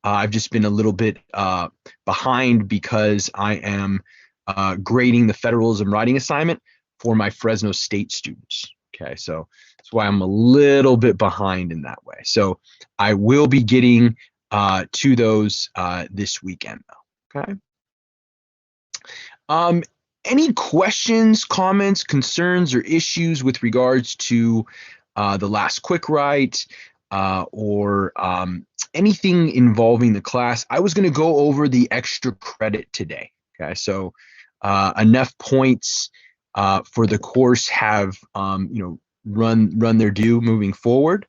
I've just been a little bit behind because I am grading the federalism writing assignment for my Fresno State students. Okay, so that's why I'm a little bit behind in that way. So I will be getting to those this weekend, though. Okay. Any questions, comments, concerns, or issues with regards to the last quick write or anything involving the class? I was going to go over the extra credit today. Okay, so enough points for the course have run their due moving forward.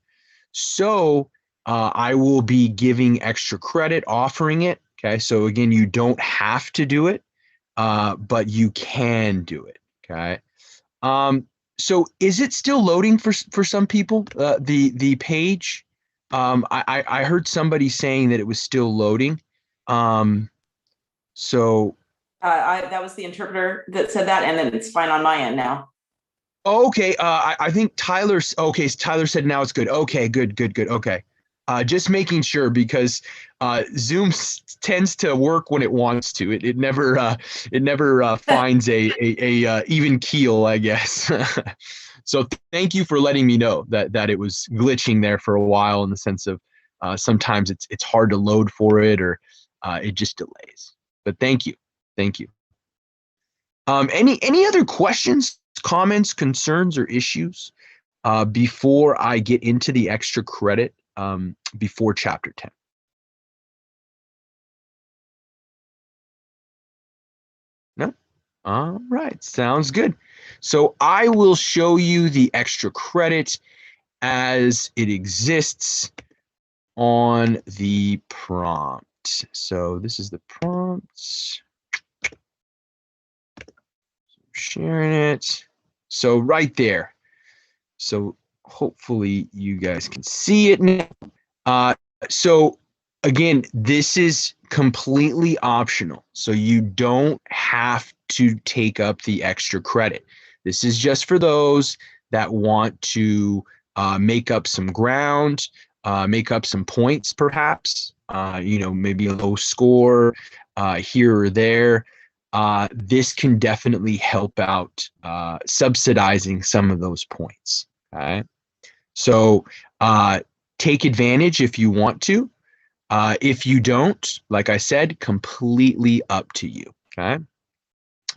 So I will be giving extra credit, offering it. Okay, so again, you don't have to do it, but you can do it. Okay. So is it still loading for some people? The page. I heard somebody saying that it was still loading. So that was the interpreter that said that, and then it's fine on my end now. okay. I think Tyler's okay. Tyler said now it's good. Okay, good. Okay. Just making sure because Zoom tends to work when it wants to. It never finds a even keel, I guess. So thank you for letting me know that it was glitching there for a while in the sense of sometimes it's hard to load for it or it just delays. But thank you. Any other questions, comments, concerns, or issues before I get into the extra credit before chapter 10? No? All right, sounds good. So I will show you the extra credit as it exists on the prompt. So this is the prompt. Sharing it. So right there. So hopefully you guys can see it now. So again, this is completely optional. So you don't have to take up the extra credit. This is just for those that want to make up some ground, make up some points perhaps, maybe a low score here or there. This can definitely help out subsidizing some of those points. Okay. So take advantage if you want to. If you don't, like I said, completely up to you. Okay.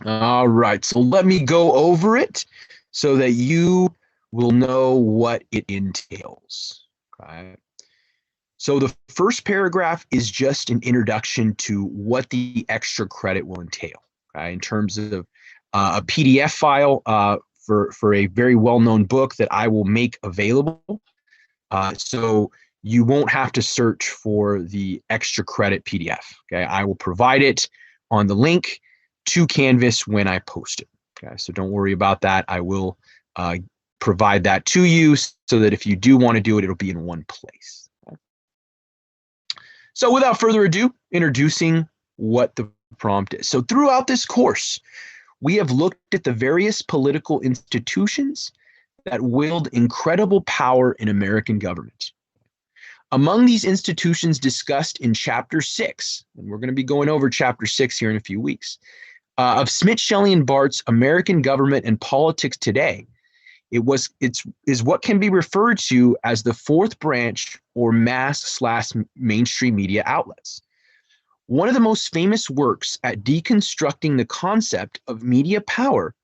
All right. So let me go over it so that you will know what it entails. Okay. So the first paragraph is just an introduction to what the extra credit will entail. Okay, in terms of a PDF file for a very well-known book that I will make available. So you won't have to search for the extra credit PDF. Okay, I will provide it on the link to Canvas when I post it. Okay, so don't worry about that. I will provide that to you so that if you do want to do it, it'll be in one place. Okay. So without further ado, introducing what the prompt is. So throughout this course, we have looked at the various political institutions that wield incredible power in American government. Among these institutions discussed in Chapter 6, and we're going to be going over Chapter 6 here in a few weeks, of Smith, Shelley, and Bart's American Government and Politics Today, is what can be referred to as the fourth branch or mass/mainstream media outlets. One of the most famous works at deconstructing the concept of media power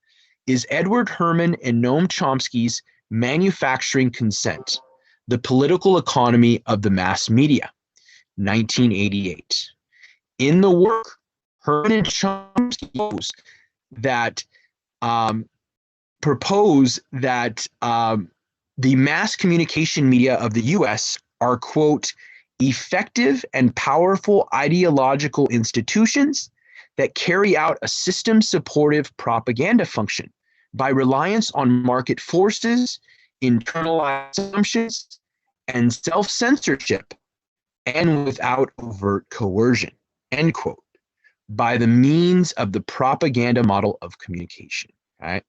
is Edward Herman and Noam Chomsky's Manufacturing Consent, The Political Economy of the Mass Media, 1988. In the work, Herman and Chomsky propose that the mass communication media of the U.S. are, quote, effective and powerful ideological institutions that carry out a system-supportive propaganda function by reliance on market forces, internalized assumptions, and self-censorship, and without overt coercion, end quote, by the means of the propaganda model of communication. All right.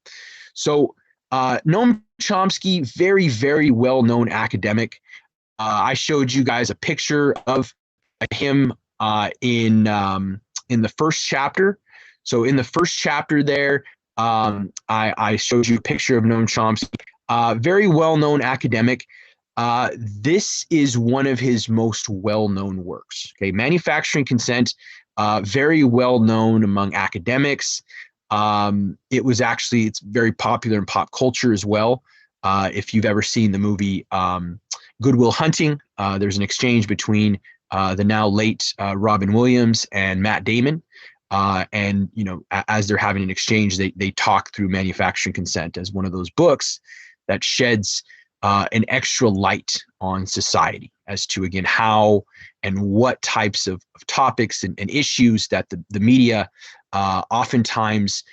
So Noam Chomsky, very, very well-known academic. I showed you guys a picture of him in the first chapter. So in the first chapter there, I showed you a picture of Noam Chomsky, very well-known academic. This is one of his most well-known works. Okay, Manufacturing Consent, very well-known among academics. It's very popular in pop culture as well. If you've ever seen the movie Good Will Hunting, there's an exchange between the now late Robin Williams and Matt Damon. And as they're having an exchange, they talk through Manufacturing Consent as one of those books that sheds an extra light on society as to, again, how and what types of topics and issues that the media oftentimes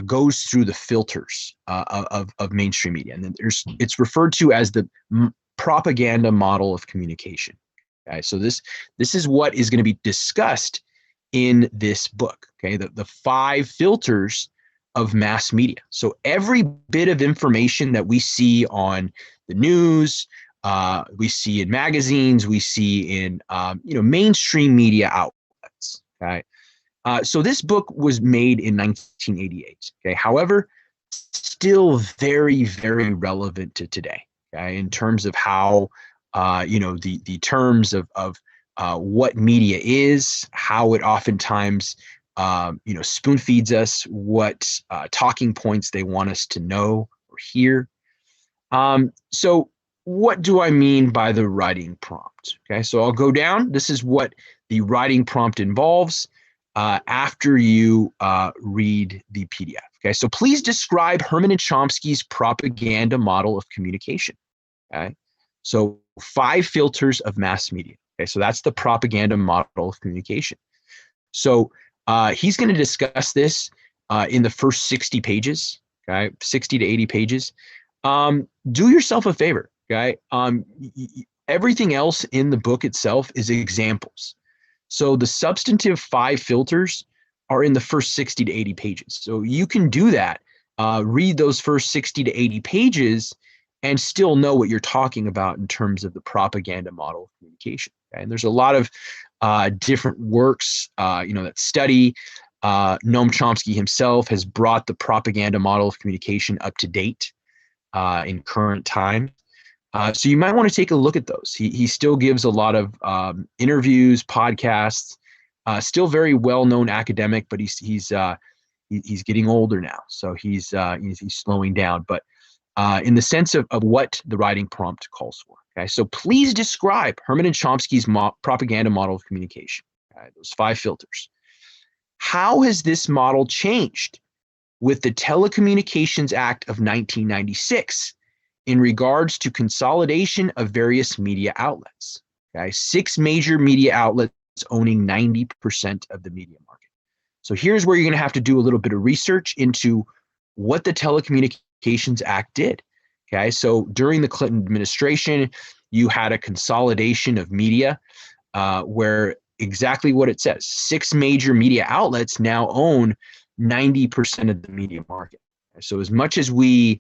goes through the filters of mainstream media. And then it's referred to as the propaganda model of communication. Okay, so this is what is going to be discussed in this book. Okay, the 5 filters of mass media. So every bit of information that we see on the news, we see in magazines, we see in mainstream media outlets. Okay, so this book was made in 1988. Okay, however, still very, very relevant to today. Okay, in terms of how the terms of what media is, how it oftentimes spoon feeds us, what talking points they want us to know or hear. So what do I mean by the writing prompt? Okay, so I'll go down. This is what the writing prompt involves after you read the PDF. Okay, so please describe Herman and Chomsky's propaganda model of communication. Okay, so 5 filters of mass media. Okay, so that's the propaganda model of communication. So he's going to discuss this in the first 60 pages. Okay, 60 to 80 pages. Do yourself a favor. Okay, everything else in the book itself is examples. So the substantive 5 filters are in the first 60 to 80 pages. So you can do that, read those first 60 to 80 pages, and still know what you're talking about in terms of the propaganda model of communication. Okay? And there's a lot of different works, that study. Noam Chomsky himself has brought the propaganda model of communication up to date in current time. So you might want to take a look at those. He still gives a lot of interviews, podcasts. Still very well-known academic, but he's getting older now, so he's slowing down. But in the sense of what the writing prompt calls for. Okay, so please describe Herman and Chomsky's propaganda model of communication. Okay, those 5 filters. How has this model changed with the Telecommunications Act of 1996 in regards to consolidation of various media outlets? Okay, 6 major media outlets owning 90% of the media market. So here's where you're going to have to do a little bit of research into what the Telecommunications Act did. Okay, so during the Clinton administration, you had a consolidation of media where exactly what it says, 6 major media outlets now own 90% of the media market. So as much as we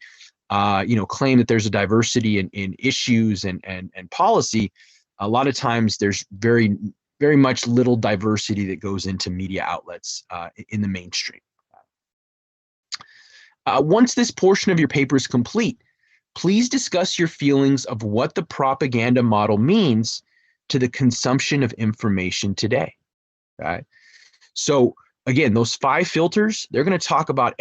claim that there's a diversity in issues and policy, a lot of times there's very, very much little diversity that goes into media outlets in the mainstream. Once this portion of your paper is complete, please discuss your feelings of what the propaganda model means to the consumption of information today. Okay? So again, those 5 filters, they're going to talk about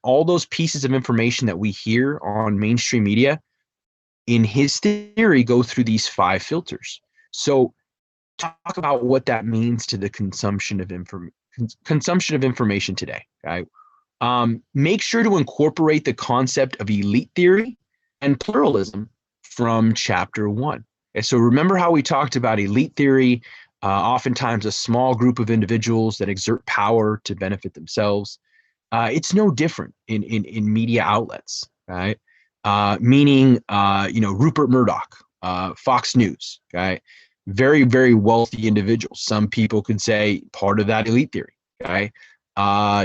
all those pieces of information that we hear on mainstream media, in his theory, go through these 5 filters. So talk about what that means to the consumption of information today. Okay? Make sure to incorporate the concept of elite theory and pluralism from chapter 1. Okay, so remember how we talked about elite theory, oftentimes a small group of individuals that exert power to benefit themselves. It's no different in media outlets, right? Meaning, Rupert Murdoch, Fox News, okay? Very, very wealthy individuals. Some people could say part of that elite theory, okay?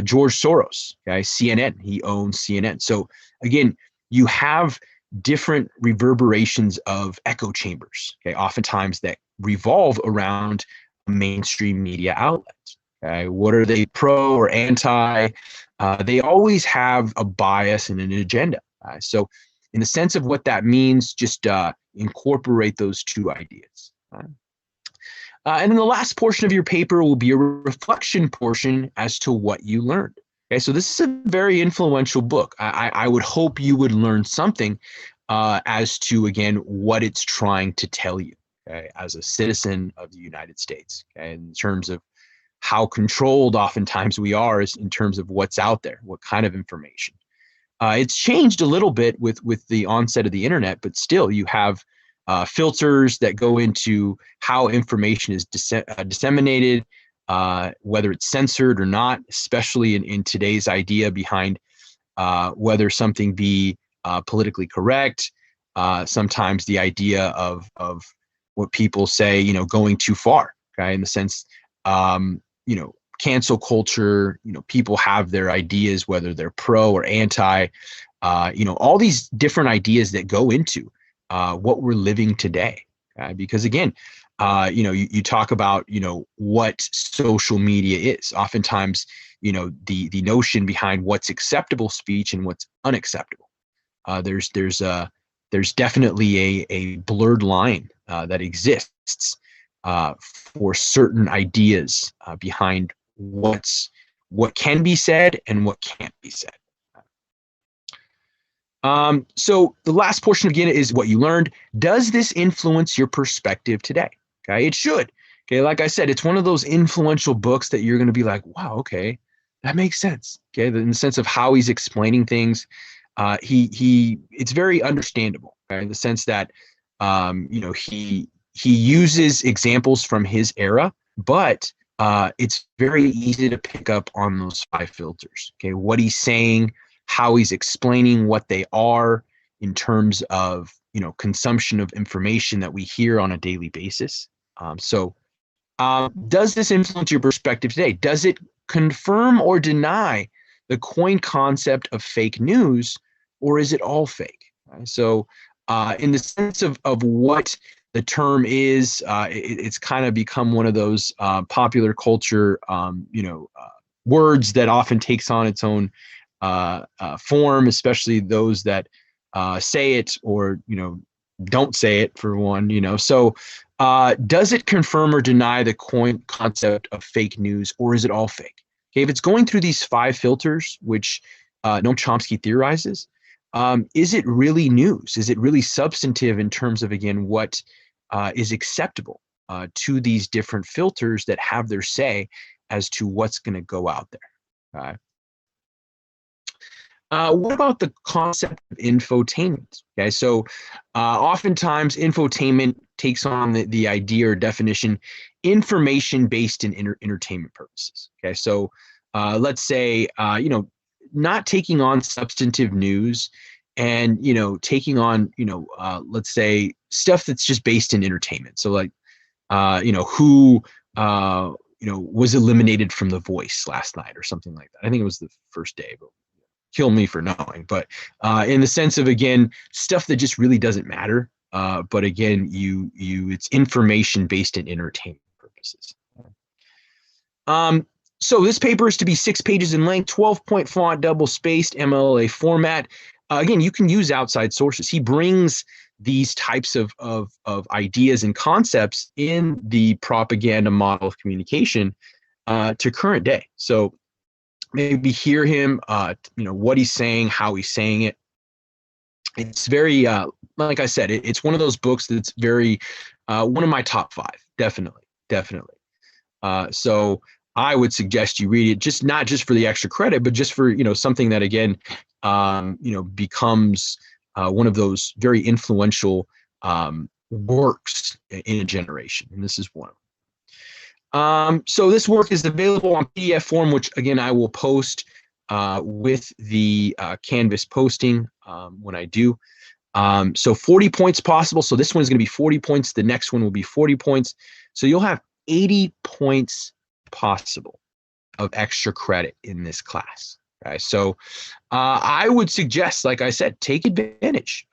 George Soros, okay, CNN, he owns CNN. So again, you have different reverberations of echo chambers, okay, oftentimes that revolve around mainstream media outlets. Okay, what are they, pro or anti? They always have a bias and an agenda. So, in the sense of what that means, just incorporate those two ideas. And then the last portion of your paper will be a reflection portion as to what you learned. Okay, so this is a very influential book. I would hope you would learn something as to, again, what it's trying to tell you, okay, as a citizen of the United States, okay, in terms of how controlled oftentimes we are in terms of what's out there, what kind of information. It's changed a little bit with the onset of the internet, but still you have filters that go into how information is disseminated, whether it's censored or not, especially in today's idea behind whether something be politically correct. Sometimes the idea of what people say, you know, going too far, okay, in the sense, you know, cancel culture, you know, people have their ideas, whether they're pro or anti, you know, all these different ideas that go into what we're living today. Because again, you know, you talk about, you know, what social media is. Oftentimes, you know, the notion behind what's acceptable speech and what's unacceptable. There's definitely a blurred line that exists for certain ideas behind what can be said and what can't be said. So the last portion again is what you learned. Does this influence your perspective today? Okay, it should. Okay, like I said, it's one of those influential books that you're going to be like, wow, okay, that makes sense. Okay, in the sense of how he's explaining things, it's very understandable. Okay, in the sense that you know, he uses examples from his era, but it's very easy to pick up on those 5 filters. Okay, what he's saying, how he's explaining what they are in terms of, you know, consumption of information that we hear on a daily basis. Does this influence your perspective today? Does it confirm or deny the coined concept of fake news, or is it all fake? So in the sense of what the term is, it's kind of become one of those popular culture, you know, words that often takes on its own form, especially those that say it or, you know, don't say it, for one, you know. So does it confirm or deny the coined concept of fake news, or is it all fake? Okay, if it's going through these 5 filters, which Noam Chomsky theorizes, is it really news? Is it really substantive in terms of, again, what is acceptable to these different filters that have their say as to what's going to go out there? What about the concept of infotainment? Okay, so oftentimes infotainment takes on the idea or definition, information based in entertainment purposes. Okay, so let's say, you know, not taking on substantive news and, you know, taking on, you know, let's say stuff that's just based in entertainment. So like, you know, who, you know, was eliminated from The Voice last night or something like that. I think it was the first day, but kill me for knowing. But in the sense of, again, stuff that just really doesn't matter. But again, it's information based in entertainment purposes. So this paper is to be 6 pages in length, 12-point font, double spaced, MLA format. Again, you can use outside sources. He brings these types of ideas and concepts in the propaganda model of communication to current day. So maybe hear him, you know, what he's saying, how he's saying it. It's very, like I said, it's one of those books that's very, one of my top 5, definitely. So I would suggest you read it, just not just for the extra credit, but just for, you know, something that, again, you know, becomes one of those very influential works in a generation. And this is one of them. So this work is available on PDF form, which again, I will post with the Canvas posting when I do. So 40 points possible. So this one is going to be 40 points. The next one will be 40 points. So you'll have 80 points possible of extra credit in this class. Okay, so I would suggest, like I said, take advantage.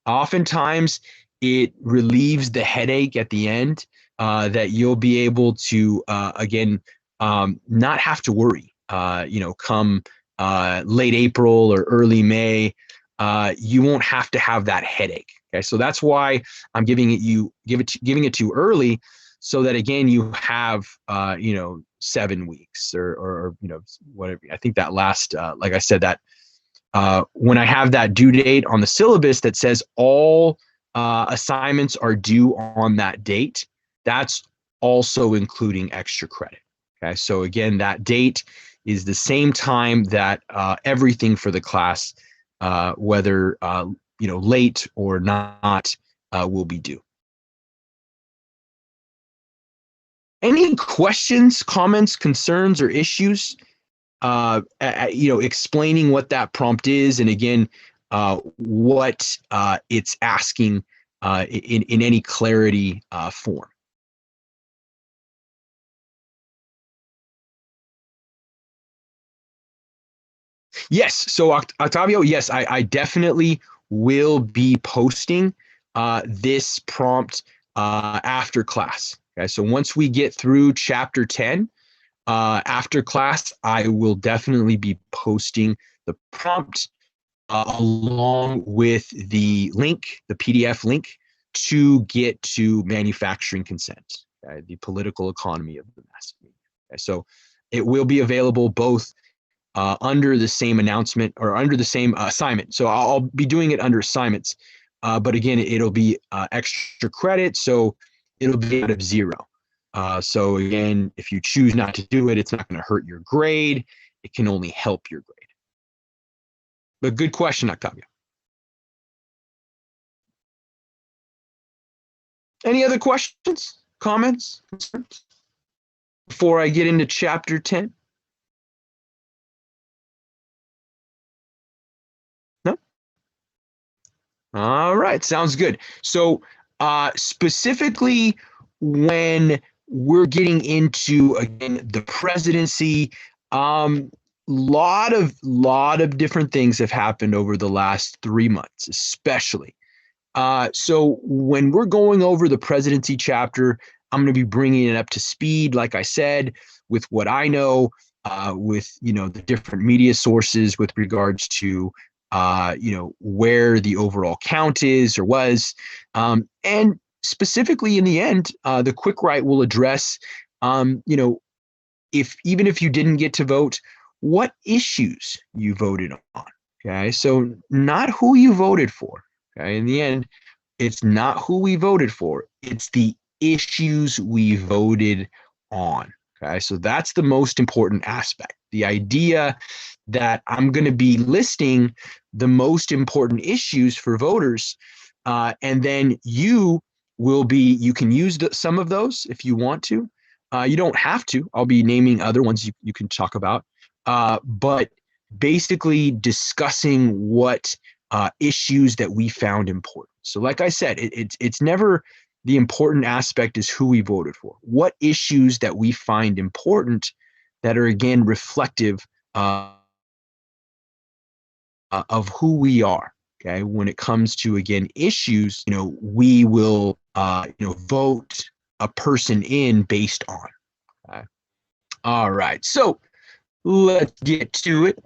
Oftentimes, it relieves the headache at the end that you'll be able to, again, not have to worry. Come late April or early May, you won't have to have that headache. Okay, so that's why I'm giving it to you early, so that again you have 7 weeks or whatever. I think that last, like I said, that when I have that due date on the syllabus that says all assignments are due on that date, that's also including extra credit. Okay, so again, that date is the same time that everything for the class, whether late or not, will be due. Any questions, comments, concerns, or issues? Explaining what that prompt is, and again, what it's asking in any clarity form. Yes. So Octavio, yes, I definitely will be posting this prompt after class. Okay. So once we get through chapter 10, after class, I will definitely be posting the prompt along with the link, the PDF link, to get to manufacturing consent, the political economy of the mass media. Okay, so it will be available both under the same announcement or under the same assignment. So I'll be doing it under assignments, but again, it'll be extra credit, so it'll be out of 0. So again, if you choose not to do it, it's not going to hurt your grade. It can only help your grade. But good question, Octavio. Any other questions, comments, concerns before I get into chapter 10? No? All right, sounds good. So specifically when we're getting into, again, the presidency, lot of different things have happened over the last 3 months, especially. So when we're going over the presidency chapter, I'm going to be bringing it up to speed, like I said, with what I know, with the different media sources with regards to where the overall count is or was, and specifically in the end, the quick write will address, if even if you didn't get to vote, what issues you voted on. Okay, so not who you voted for. Okay, in the end, it's not who we voted for, it's the issues we voted on. Okay, so that's the most important aspect. The idea that I'm going to be listing the most important issues for voters, and then you can use some of those if you want to. You don't have to. I'll be naming other ones you can talk about, but basically discussing what issues that we found important. So like I said, it's never the important aspect is who we voted for. What issues that we find important that are, again, reflective of who we are. Okay, when it comes to, again, issues, we will vote a person in based on. Okay? All right, so let's get to it.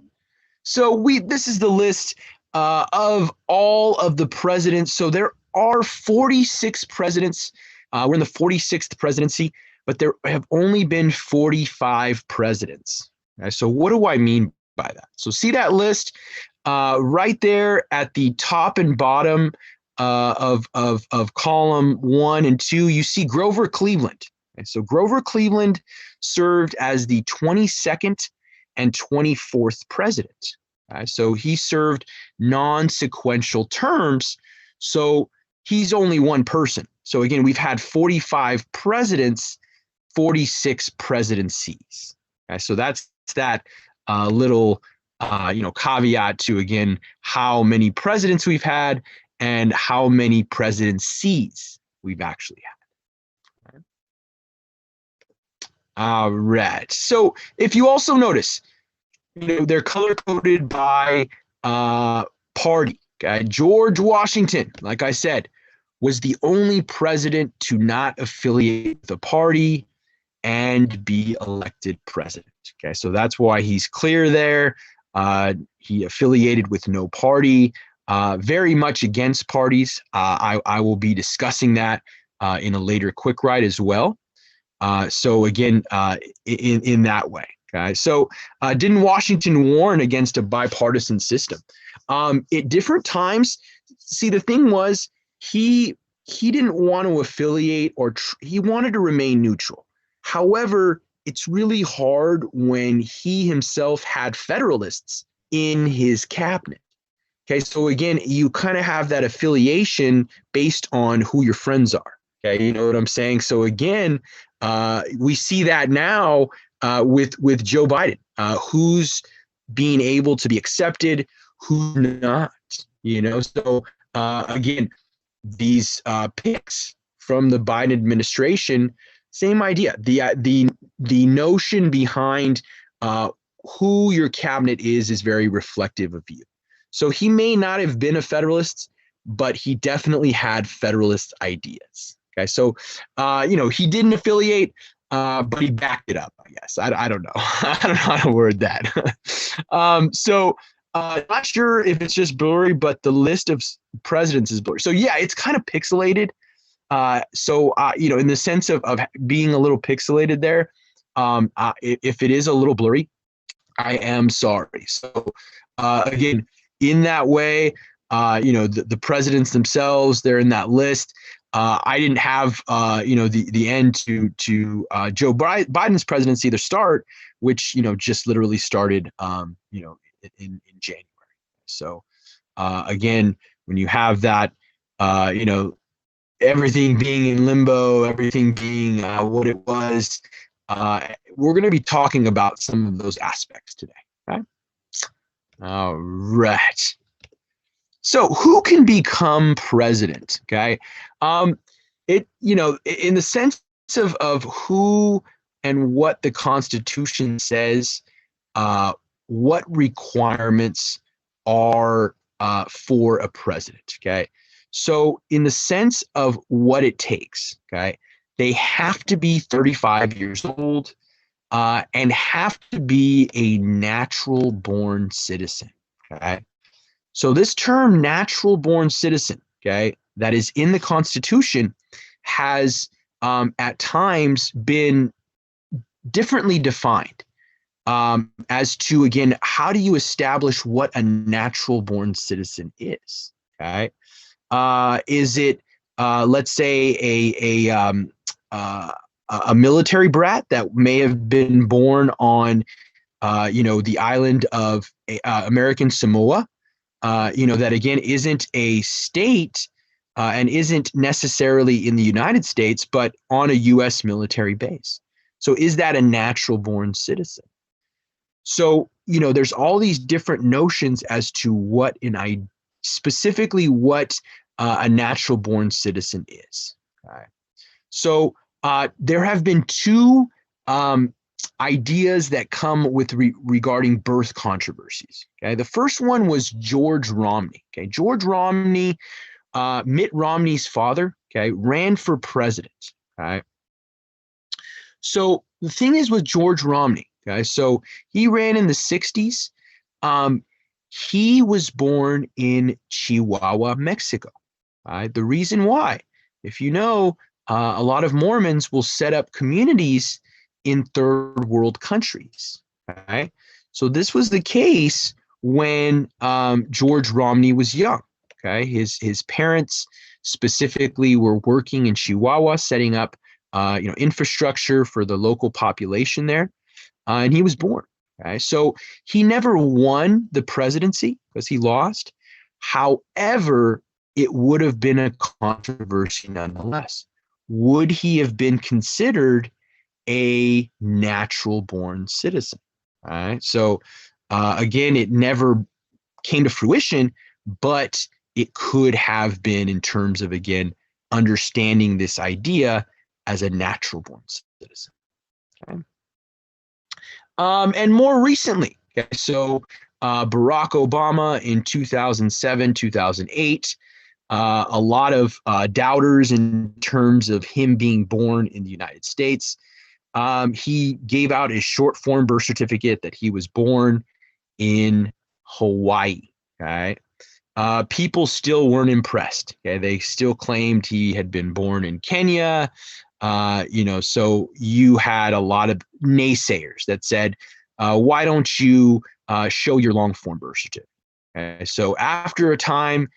So this is the list of all of the presidents. So there are 46 presidents. We're in the 46th presidency, but there have only been 45 presidents. Okay, so what do I mean by that? So see that list right there at the top and bottom of column 1 and 2. You see Grover Cleveland. And so Grover Cleveland served as the 22nd and 24th president. So he served non-sequential terms. So he's only one person. So again, we've had 45 presidents, 46 presidencies. So that's that little caveat to, again, how many presidents we've had and how many presidencies we've actually had. All right. So if you also notice, they're color coded by party. Okay? George Washington, like I said, was the only president to not affiliate with the party and be elected president. Okay, so that's why he's clear there. He affiliated with no party, very much against parties. I will be discussing that in a later quick ride as well. So again, in that way. Okay, so didn't Washington warn against a bipartisan system? At different times, see, the thing was he didn't want to affiliate he wanted to remain neutral. However, it's really hard when he himself had Federalists in his cabinet. Okay, so again, you kind of have that affiliation based on who your friends are. Okay, you know what I'm saying? So again, we see that now with Joe Biden, who's being able to be accepted, who's not. So again, these picks from the Biden administration, same idea. The notion behind who your cabinet is very reflective of you. So he may not have been a Federalist, but he definitely had Federalist ideas. Okay, so he didn't affiliate, but he backed it up. I guess I don't know. I don't know how to word that. Not sure if it's just blurry, but the list of presidents is blurry. So yeah, it's kind of pixelated. In the sense of being a little pixelated there, if it is a little blurry, I am sorry. So again, in that way, the presidents themselves, they're in that list. I didn't have the end to Joe Biden's presidency, the start, which just literally started in January. So again, when you have that, everything being in limbo, everything being what it was, we're going to be talking about some of those aspects today. Okay. All right. So who can become president? Okay. In the sense of who and what the Constitution says, what requirements are for a president. Okay. So in the sense of what it takes, okay, they have to be 35 years old and have to be a natural born citizen. Okay. So this term natural born citizen, okay, that is in the Constitution has at times been differently defined as to, again, how do you establish what a natural born citizen is? Okay. Is it, let's say, a military brat that may have been born on, the island of American Samoa, that again isn't a state and isn't necessarily in the United States, but on a U.S. military base. So is that a natural born citizen? So, there's all these different notions as to what specifically what a natural born citizen is. Okay. So there have been two ideas that come with regarding birth controversies. Okay. The first one was George Romney. Okay. George Romney, Mitt Romney's father, okay, ran for president. Okay. So the thing is with George Romney, okay, so he ran in the 60s. He was born in Chihuahua, Mexico. The reason why, if you know, a lot of Mormons will set up communities in third world countries. Okay? So this was the case when George Romney was young. Okay, his parents specifically were working in Chihuahua, setting up infrastructure for the local population there, and he was born. Okay, so he never won the presidency because he lost. However, it would have been a controversy nonetheless. Would he have been considered a natural born citizen? All right. So again, it never came to fruition, but it could have been in terms of, again, understanding this idea as a natural born citizen. Okay. And more recently, Okay, so Barack Obama in 2007, 2008, a lot of doubters in terms of him being born in the United States. He gave out his short form birth certificate that he was born in Hawaii. Okay. People still weren't impressed. Okay. They still claimed he had been born in Kenya. So you had a lot of naysayers that said, why don't you show your long form birth certificate? Okay. So after a time,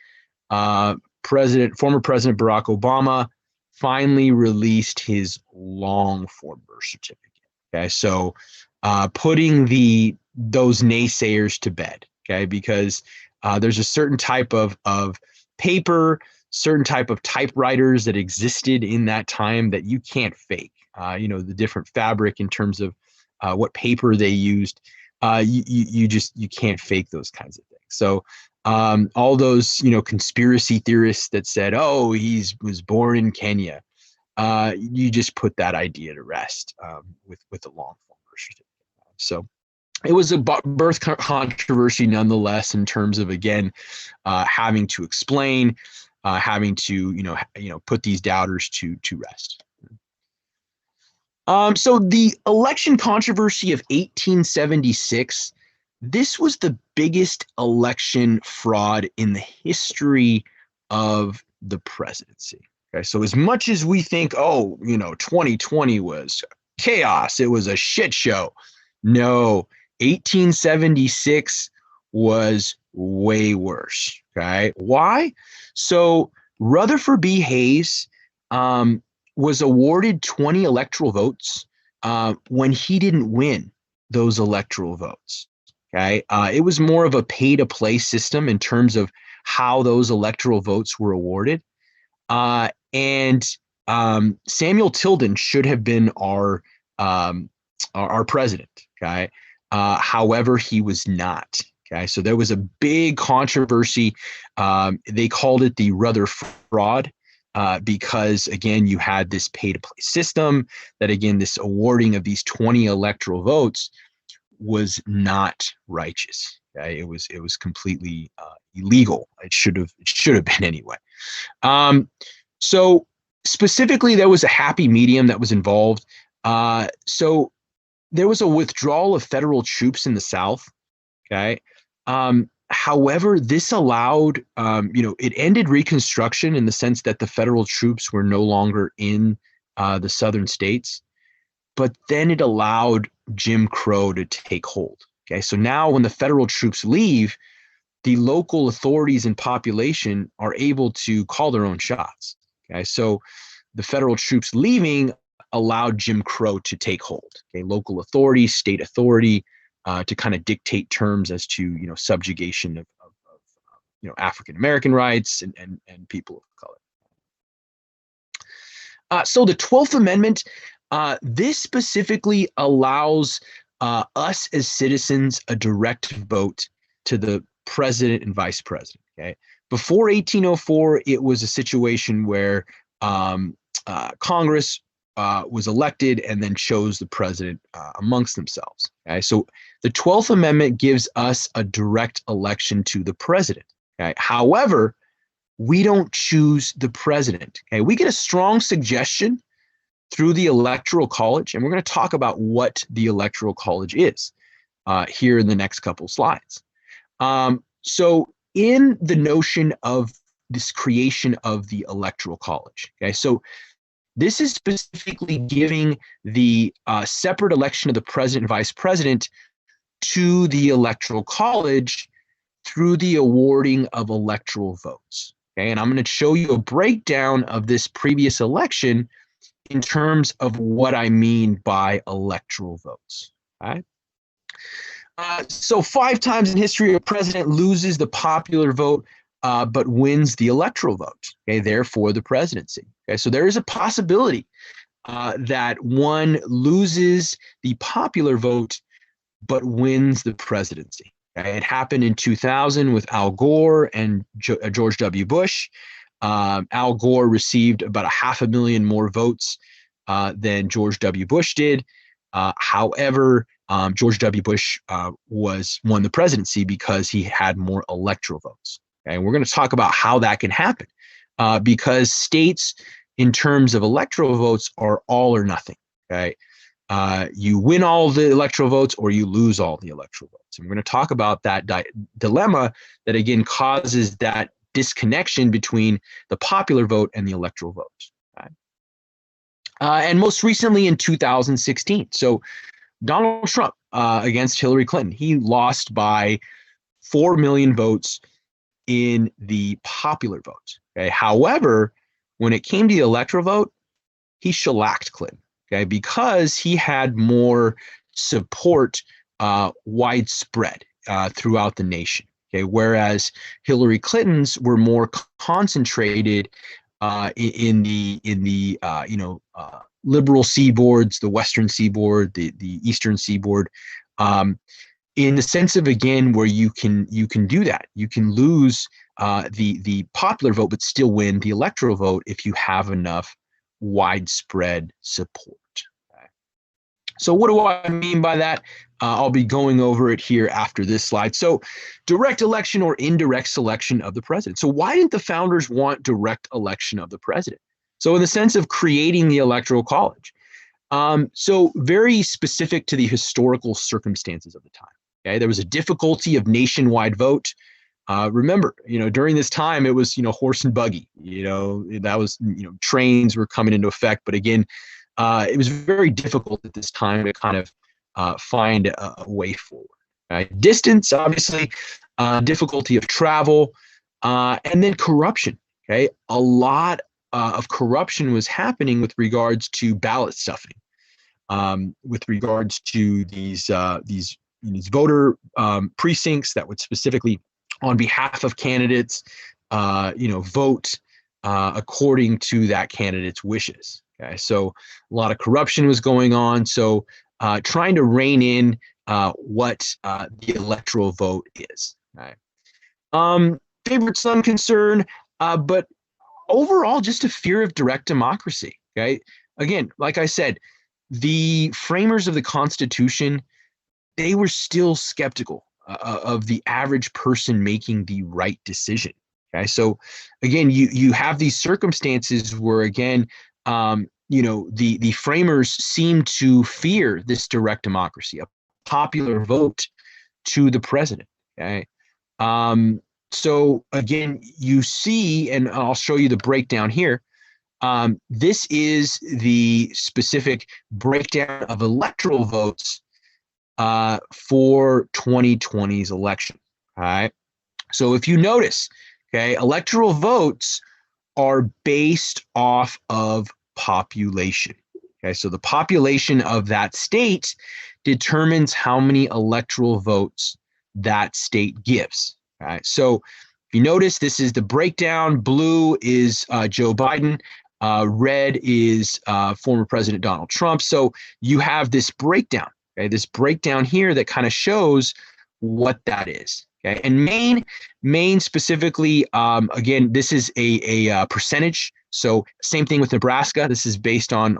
former President Barack Obama finally released his long form birth certificate. Okay, so putting those naysayers to bed. Okay, because there's a certain type of paper, certain type of typewriters that existed in that time that you can't fake. The different fabric in terms of what paper they used. You can't fake those kinds of things. So all those conspiracy theorists that said, oh, was born in Kenya, you just put that idea to rest with the long form birth certificate. So it was a birth controversy nonetheless, in terms of, again, having to explain, having to put these doubters to rest. So the election controversy of 1876, this was the biggest election fraud in the history of the presidency. Okay, so as much as we think, 2020 was chaos, it was a shit show. No, 1876 was way worse. Okay, why? So Rutherford B. Hayes was awarded 20 electoral votes when he didn't win those electoral votes. Okay, it was more of a pay-to-play system in terms of how those electoral votes were awarded. And Samuel Tilden should have been our president. Okay, however, he was not. Okay, so there was a big controversy. They called it the Rutherford fraud. Because, again, you had this pay-to-play system that, again, this awarding of these 20 electoral votes was not righteous. Okay? It was completely illegal. It should have been anyway. So specifically, there was a happy medium that was involved. So there was a withdrawal of federal troops in the South. Okay. However, this allowed, it ended Reconstruction in the sense that the federal troops were no longer in the southern states, but then it allowed Jim Crow to take hold. Okay, so now when the federal troops leave, the local authorities and population are able to call their own shots. Okay, so the federal troops leaving allowed Jim Crow to take hold. Okay, local authority, state authority, to kind of dictate terms as to subjugation of African American rights and people of color. So the 12th Amendment, this specifically allows us as citizens a direct vote to the president and vice president. Okay, before 1804, it was a situation where Congress was elected and then chose the president amongst themselves. Okay, so the 12th Amendment gives us a direct election to the president. Okay, however, we don't choose the president. Okay, we get a strong suggestion through the Electoral College, and we're going to talk about what the Electoral College is here in the next couple slides. So in the notion of this creation of the Electoral College, okay, so this is specifically giving the separate election of the president and vice president to the Electoral College through the awarding of electoral votes. Okay, and I'm going to show you a breakdown of this previous election in terms of what I mean by electoral votes. Okay. So 5 times in history, a president loses the popular vote, but wins the electoral vote. Okay, therefore the presidency. Okay, so there is a possibility that one loses the popular vote, but wins the presidency. Okay, it happened in 2000 with Al Gore and George W. Bush. Al Gore received about 500,000 more votes than George W. Bush did. However, George W. Bush won the presidency because he had more electoral votes. Okay? And we're going to talk about how that can happen because states, in terms of electoral votes, are all or nothing. Okay, you win all the electoral votes or you lose all the electoral votes. And we're going to talk about that dilemma that again causes that disconnection between the popular vote and the electoral vote. Okay? And most recently in 2016, so Donald Trump against Hillary Clinton, he lost by 4 million votes in the popular vote. Okay? However, when it came to the electoral vote, he shellacked Clinton. Okay, because he had more support widespread throughout the nation. Okay, whereas Hillary Clinton's were more concentrated in the liberal seaboards, the western seaboard, the eastern seaboard. In the sense of again where you can do that, you can lose the popular vote but still win the electoral vote if you have enough widespread support. Okay. So what do I mean by that? I'll be going over it here after this slide. So direct election or indirect selection of the president. So why didn't the founders want direct election of the president? So in the sense of creating the electoral college. So very specific to the historical circumstances of the time. Okay, there was a difficulty of nationwide vote. Remember, during this time, it was, horse and buggy, that was, trains were coming into effect. But again, it was very difficult at this time to kind of find a way forward. Right? Distance, obviously, difficulty of travel, and then corruption. Okay, a lot of corruption was happening with regards to ballot stuffing, with regards to these voter precincts that would specifically, on behalf of candidates, vote according to that candidate's wishes. Okay, so a lot of corruption was going on. So trying to rein in what the electoral vote is. Right? Favorite son concern, but overall, just a fear of direct democracy. Okay, again, like I said, the framers of the Constitution, they were still skeptical of the average person making the right decision. Okay, so again, you have these circumstances where again, the framers seem to fear this direct democracy, a popular vote to the president. Okay, so again, you see, and I'll show you the breakdown here. This is the specific breakdown of electoral votes for 2020's election. All right. So if you notice, okay, electoral votes are based off of population. Okay, so the population of that state determines how many electoral votes that state gives. All right. So if you notice, this is the breakdown. Blue is Joe Biden. Red is former President Donald Trump. So you have this breakdown. Okay, this breakdown here that kind of shows what that is. Okay, and Maine specifically, again, this is a percentage. So same thing with Nebraska. This is based on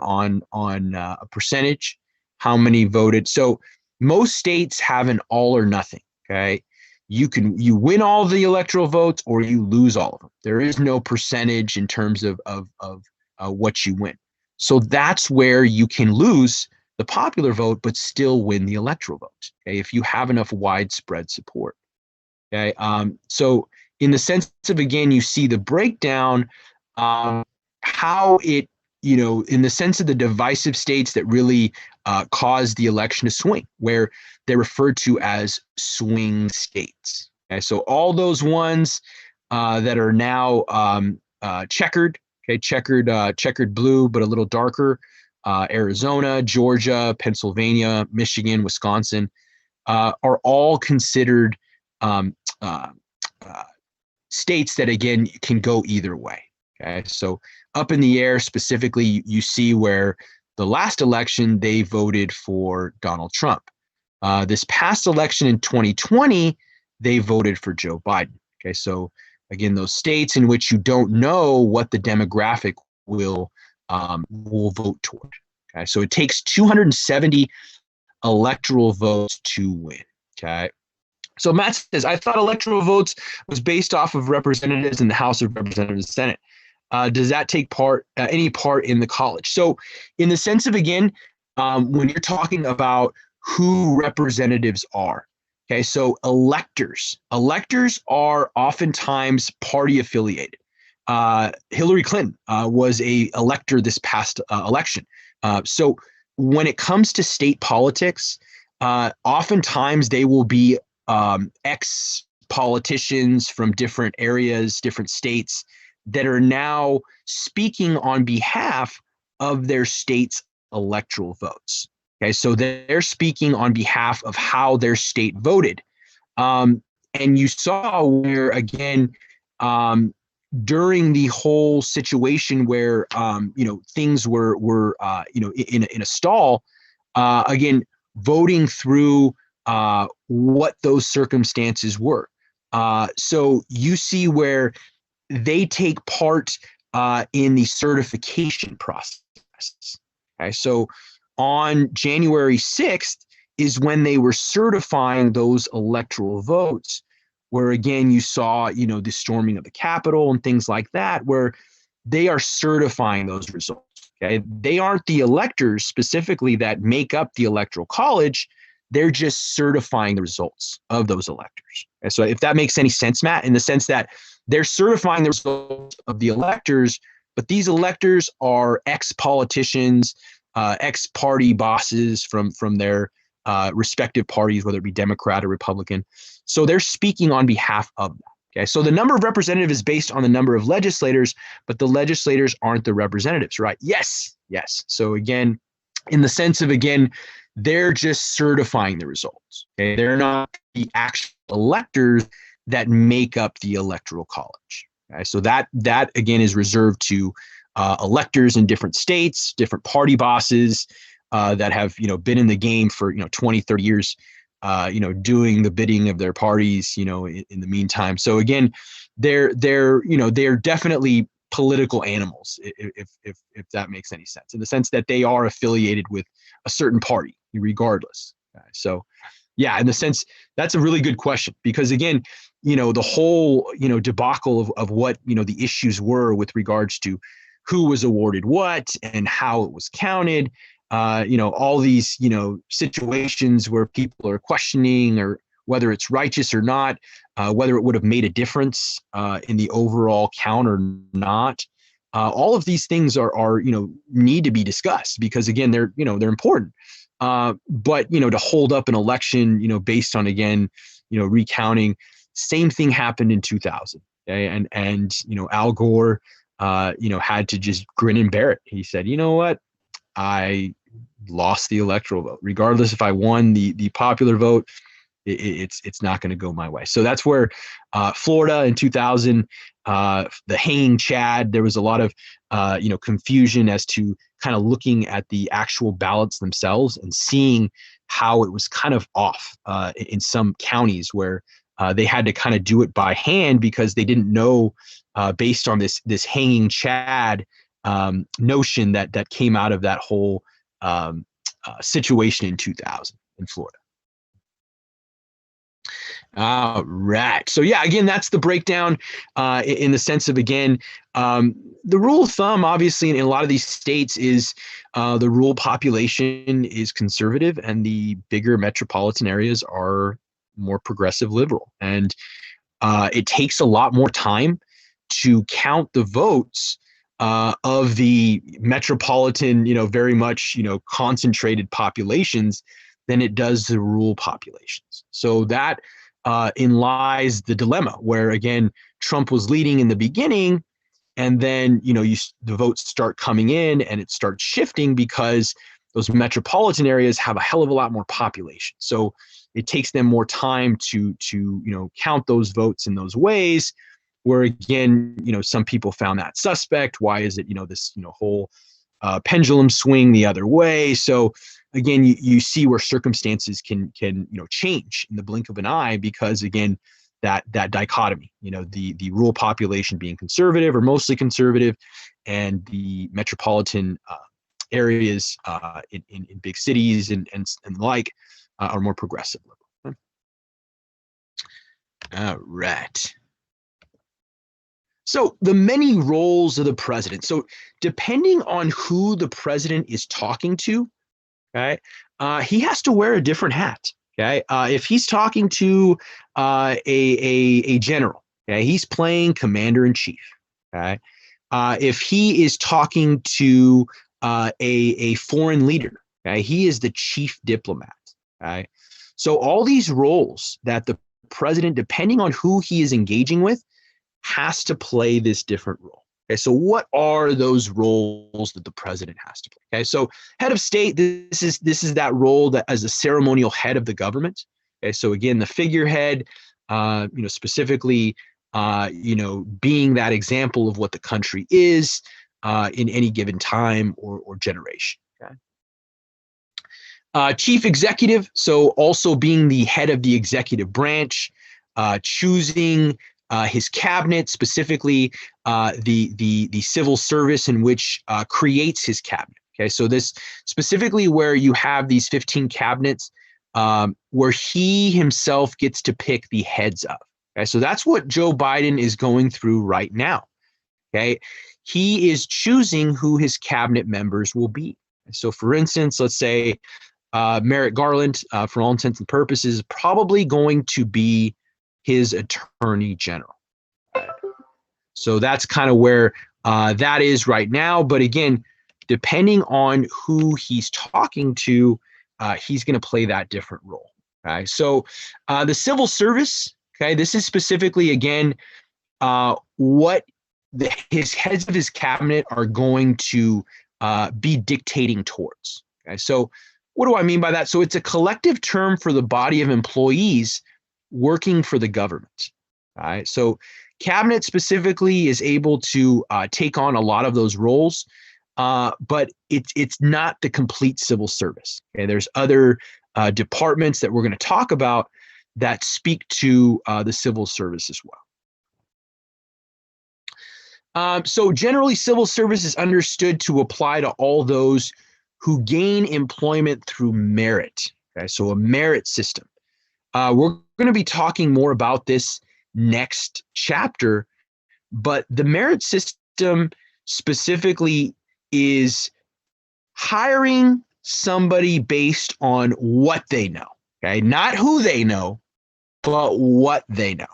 a percentage, how many voted. So most states have an all or nothing. Okay, you win all the electoral votes or you lose all of them. There is no percentage in terms of what you win. So that's where you can lose the popular vote, but still win the electoral vote. Okay, if you have enough widespread support. Okay, so in the sense of again, you see the breakdown, how it, in the sense of the divisive states that really caused the election to swing, where they're referred to as swing states. Okay, so all those ones that are now checkered, okay, checkered blue, but a little darker. Arizona, Georgia, Pennsylvania, Michigan, Wisconsin are all considered states that, again, can go either way. Okay, so up in the air specifically, you see where the last election they voted for Donald Trump. This past election in 2020, they voted for Joe Biden. Okay, so again, those states in which you don't know what the demographic will vote toward. Okay, so it takes 270 electoral votes to win. Okay. So Matt says, I thought electoral votes was based off of representatives in the House of Representatives and Senate. Does that take any part in the college? So in the sense of, again, when you're talking about who representatives are, okay, so electors are oftentimes party affiliated. Hillary Clinton was a elector this past election. So when it comes to state politics, oftentimes they will be ex-politicians from different areas, different states that are now speaking on behalf of their state's electoral votes. Okay, so they're speaking on behalf of how their state voted. And you saw where, again, during the whole situation where things were in a stall, again, voting through what those circumstances were. So you see where they take part in the certification process. Okay, so on January 6th is when they were certifying those electoral votes, where again you saw, the storming of the Capitol and things like that, where they are certifying those results. Okay, they aren't the electors specifically that make up the Electoral College. They're just certifying the results of those electors. And so if that makes any sense, Matt, in the sense that they're certifying the results of the electors, but these electors are ex-politicians, ex-party bosses from their respective parties, whether it be Democrat or Republican. So they're speaking on behalf of them. Okay, so the number of representatives is based on the number of legislators, but the legislators aren't the representatives, right? Yes. So again, in the sense of, again, they're just certifying the results. Okay, they're not the actual electors that make up the Electoral College. Okay, so that again is reserved to electors in different states, different party bosses that have been in the game for 20, 30 years. Doing the bidding of their parties, in the meantime. So again, they're definitely political animals, if that makes any sense, in the sense that they are affiliated with a certain party, regardless. So, yeah, in the sense, that's a really good question, because again, the whole debacle of what the issues were with regards to who was awarded what and how it was counted. All these, situations where people are questioning or whether it's righteous or not, whether it would have made a difference in the overall count or not. All of these things are need to be discussed, because again, they're important. But to hold up an election, based on, again, recounting, same thing happened in 2000. Okay? And Al Gore, had to just grin and bear it. He said, you know what? I lost the electoral vote. Regardless if I won the popular vote, it's not going to go my way. So that's where Florida in 2000, the hanging Chad, there was a lot of confusion as to kind of looking at the actual ballots themselves and seeing how it was kind of off in some counties where they had to kind of do it by hand, because they didn't know, based on this hanging Chad notion that came out of that whole situation in 2000 in Florida. All right. So yeah, again, that's the breakdown in the sense of, again, the rule of thumb, obviously, in a lot of these states is the rural population is conservative and the bigger metropolitan areas are more progressive liberal. And it takes a lot more time to count the votes of the metropolitan, very much, concentrated populations than it does the rural populations. So that in lies the dilemma where, again, Trump was leading in the beginning, and then, the votes start coming in and it starts shifting because those metropolitan areas have a hell of a lot more population. So it takes them more time to count those votes in those ways, where, again, some people found that suspect. Why is it, this, whole pendulum swing the other way? So again, you see where circumstances can change in the blink of an eye, because again, that dichotomy, the rural population being conservative or mostly conservative, and the metropolitan areas in big cities and the like are more progressive. Okay. All right. So the many roles of the president. So depending on who the president is talking to, okay, he has to wear a different hat. Okay, if he's talking to a general, okay, he's playing commander in chief. Okay, if he is talking to a foreign leader, okay, he is the chief diplomat. Okay, so all these roles that the president, depending on who he is engaging with, has to play this different role. Okay, so what are those roles that the president has to play? Okay, so head of state, this is that role that as a ceremonial head of the government. Okay, so again, the figurehead, specifically, being that example of what the country is in any given time or generation. Okay. Chief executive, so also being the head of the executive branch, choosing his cabinet, specifically the civil service in which creates his cabinet. Okay, so this specifically where you have these 15 cabinets where he himself gets to pick the heads of. Okay, so that's what Joe Biden is going through right now. Okay, he is choosing who his cabinet members will be. So, for instance, let's say Merrick Garland, for all intents and purposes, probably going to be his attorney general. So that's kind of where that is right now. But again, depending on who he's talking to, he's going to play that different role. Okay. So the civil service, okay, this is specifically, again, what his heads of his cabinet are going to be dictating towards. Okay. So what do I mean by that? So it's a collective term for the body of employees working for the government. All right. So cabinet specifically is able to take on a lot of those roles, but it's not the complete civil service. Okay. There's other departments that we're going to talk about that speak to the civil service as well. So generally, civil service is understood to apply to all those who gain employment through merit. Okay. So a merit system. We're going to be talking more about this next chapter, but the merit system specifically is hiring somebody based on what they know, okay? Not who they know, but what they know,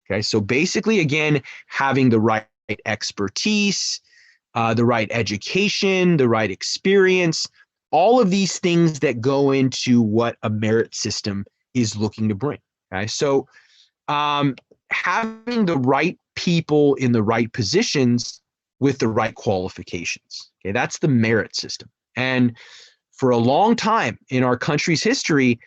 okay? So basically, again, having the right expertise, the right education, the right experience, all of these things that go into what a merit system is looking to bring. Okay, so having the right people in the right positions with the right qualifications. Okay, that's the merit system. And for a long time in our country's history,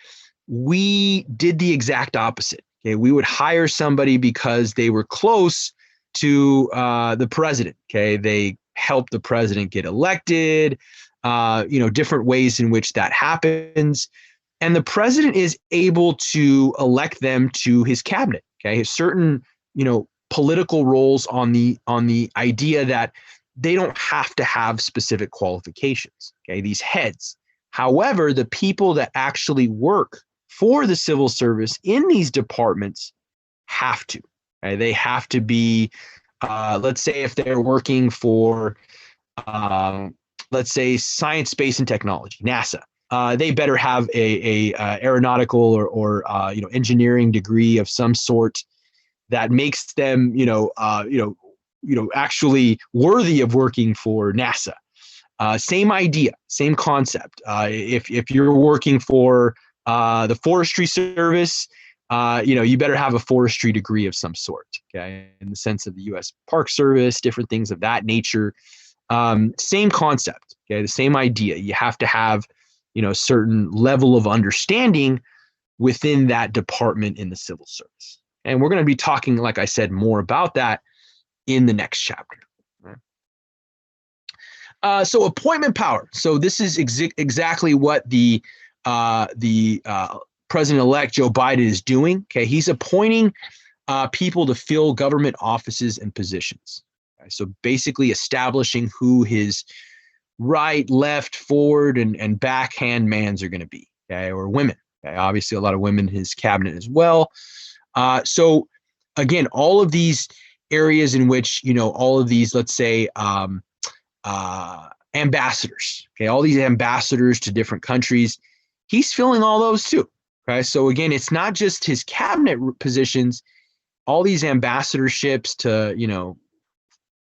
we did the exact opposite. Okay, we would hire somebody because they were close to the president. Okay, they helped the president get elected. Different ways in which that happens. And the president is able to elect them to his cabinet. Okay, certain political roles on the idea that they don't have to have specific qualifications. Okay, these heads. However, the people that actually work for the civil service in these departments have to. Okay? They have to be. Let's say if they're working for, let's say science, space, and technology, NASA. They better have a aeronautical or engineering degree of some sort that makes them actually worthy of working for NASA. Same idea, same concept. If you're working for the Forestry Service, you better have a forestry degree of some sort. Okay, in the sense of the U.S. Park Service, different things of that nature. Same concept. Okay, the same idea. You have to have certain level of understanding within that department in the civil service. And we're going to be talking, like I said, more about that in the next chapter. So appointment power. So this is exactly what the President-elect Joe Biden is doing. Okay, he's appointing people to fill government offices and positions. Okay? So basically establishing who his right, left, forward, and backhand mans are going to be, okay, or women. Okay? Obviously, a lot of women in his cabinet as well. So again, all of these areas in which, all of these, let's say, ambassadors, okay, all these ambassadors to different countries, he's filling all those too. Okay, so again, it's not just his cabinet positions, all these ambassadorships to,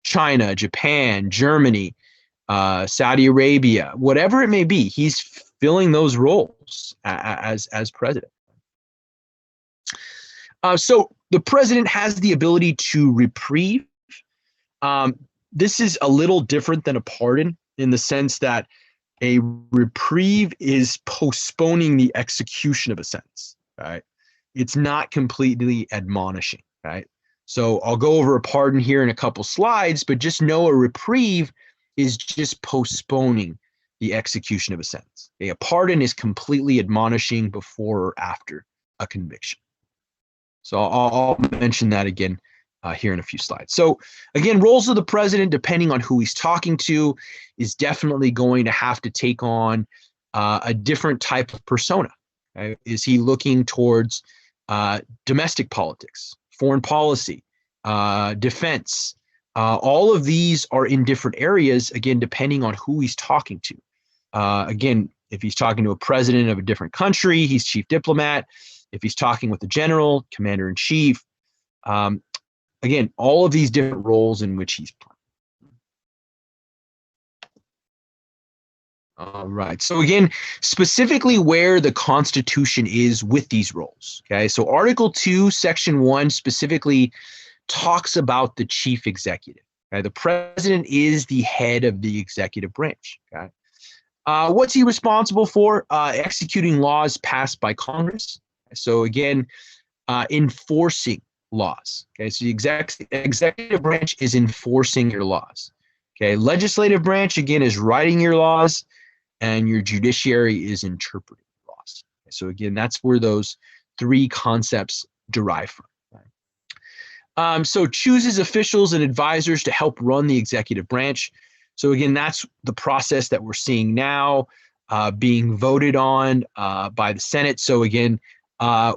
China, Japan, Germany, Saudi Arabia, whatever it may be, he's filling those roles as president. So the president has the ability to reprieve. This is a little different than a pardon in the sense that a reprieve is postponing the execution of a sentence, right? It's not completely admonishing, right? So I'll go over a pardon here in a couple slides, but just know a reprieve is just postponing the execution of a sentence. Okay? A pardon is completely admonishing before or after a conviction. So I'll mention that again here in a few slides. So again, roles of the president, depending on who he's talking to, is definitely going to have to take on a different type of persona. Okay? Is he looking towards domestic politics, foreign policy, defense? All of these are in different areas, again, depending on who he's talking to. Again, if he's talking to a president of a different country, he's chief diplomat. If he's talking with the general, commander-in-chief, again, all of these different roles in which he's playing. All right. So again, specifically where the Constitution is with these roles. Okay. So Article 2, Section 1 specifically talks about the chief executive. Okay. The president is the head of the executive branch. Okay. What's he responsible for? Executing laws passed by Congress. So again, enforcing laws. Okay, so the executive branch is enforcing your laws. Okay, legislative branch again is writing your laws, and your judiciary is interpreting laws. Okay, so again, that's where those three concepts derive from. Right? So chooses officials and advisors to help run the executive branch. So again, that's the process that we're seeing now being voted on by the Senate. So again,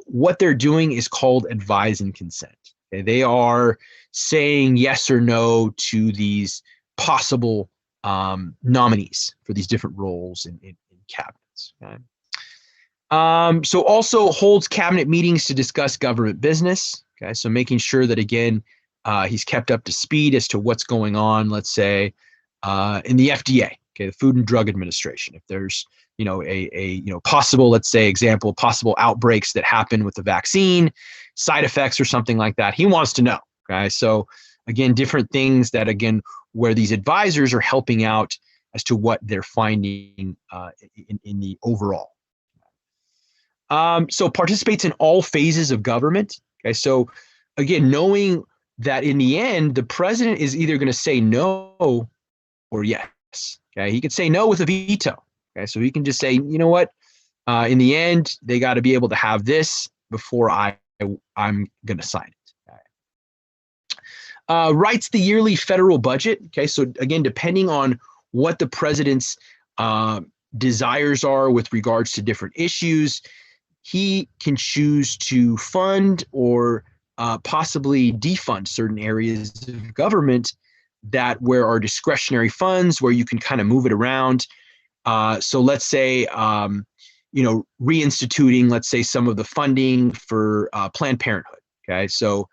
what they're doing is called advise and consent. Okay? They are saying yes or no to these possible nominees for these different roles in cabinets. Okay? So also holds cabinet meetings to discuss government business. Okay, so making sure that again he's kept up to speed as to what's going on. Let's say in the FDA, okay, the Food and Drug Administration. If there's a possible, let's say, possible outbreaks that happen with the vaccine, side effects or something like that, he wants to know. Okay, so again, different things that again where these advisors are helping out as to what they're finding in the overall. So participates in all phases of government. Okay, so again, knowing that in the end, the president is either going to say no or yes. Okay, he could say no with a veto. Okay, so he can just say, you know what, in the end, they got to be able to have this before I'm going to sign it. Okay. Writes the yearly federal budget. Okay, so again, depending on what the president's desires are with regards to different issues, he can choose to fund or possibly defund certain areas of government that where are discretionary funds, where you can kind of move it around. So let's say, reinstituting, let's say, some of the funding for Planned Parenthood. Okay, so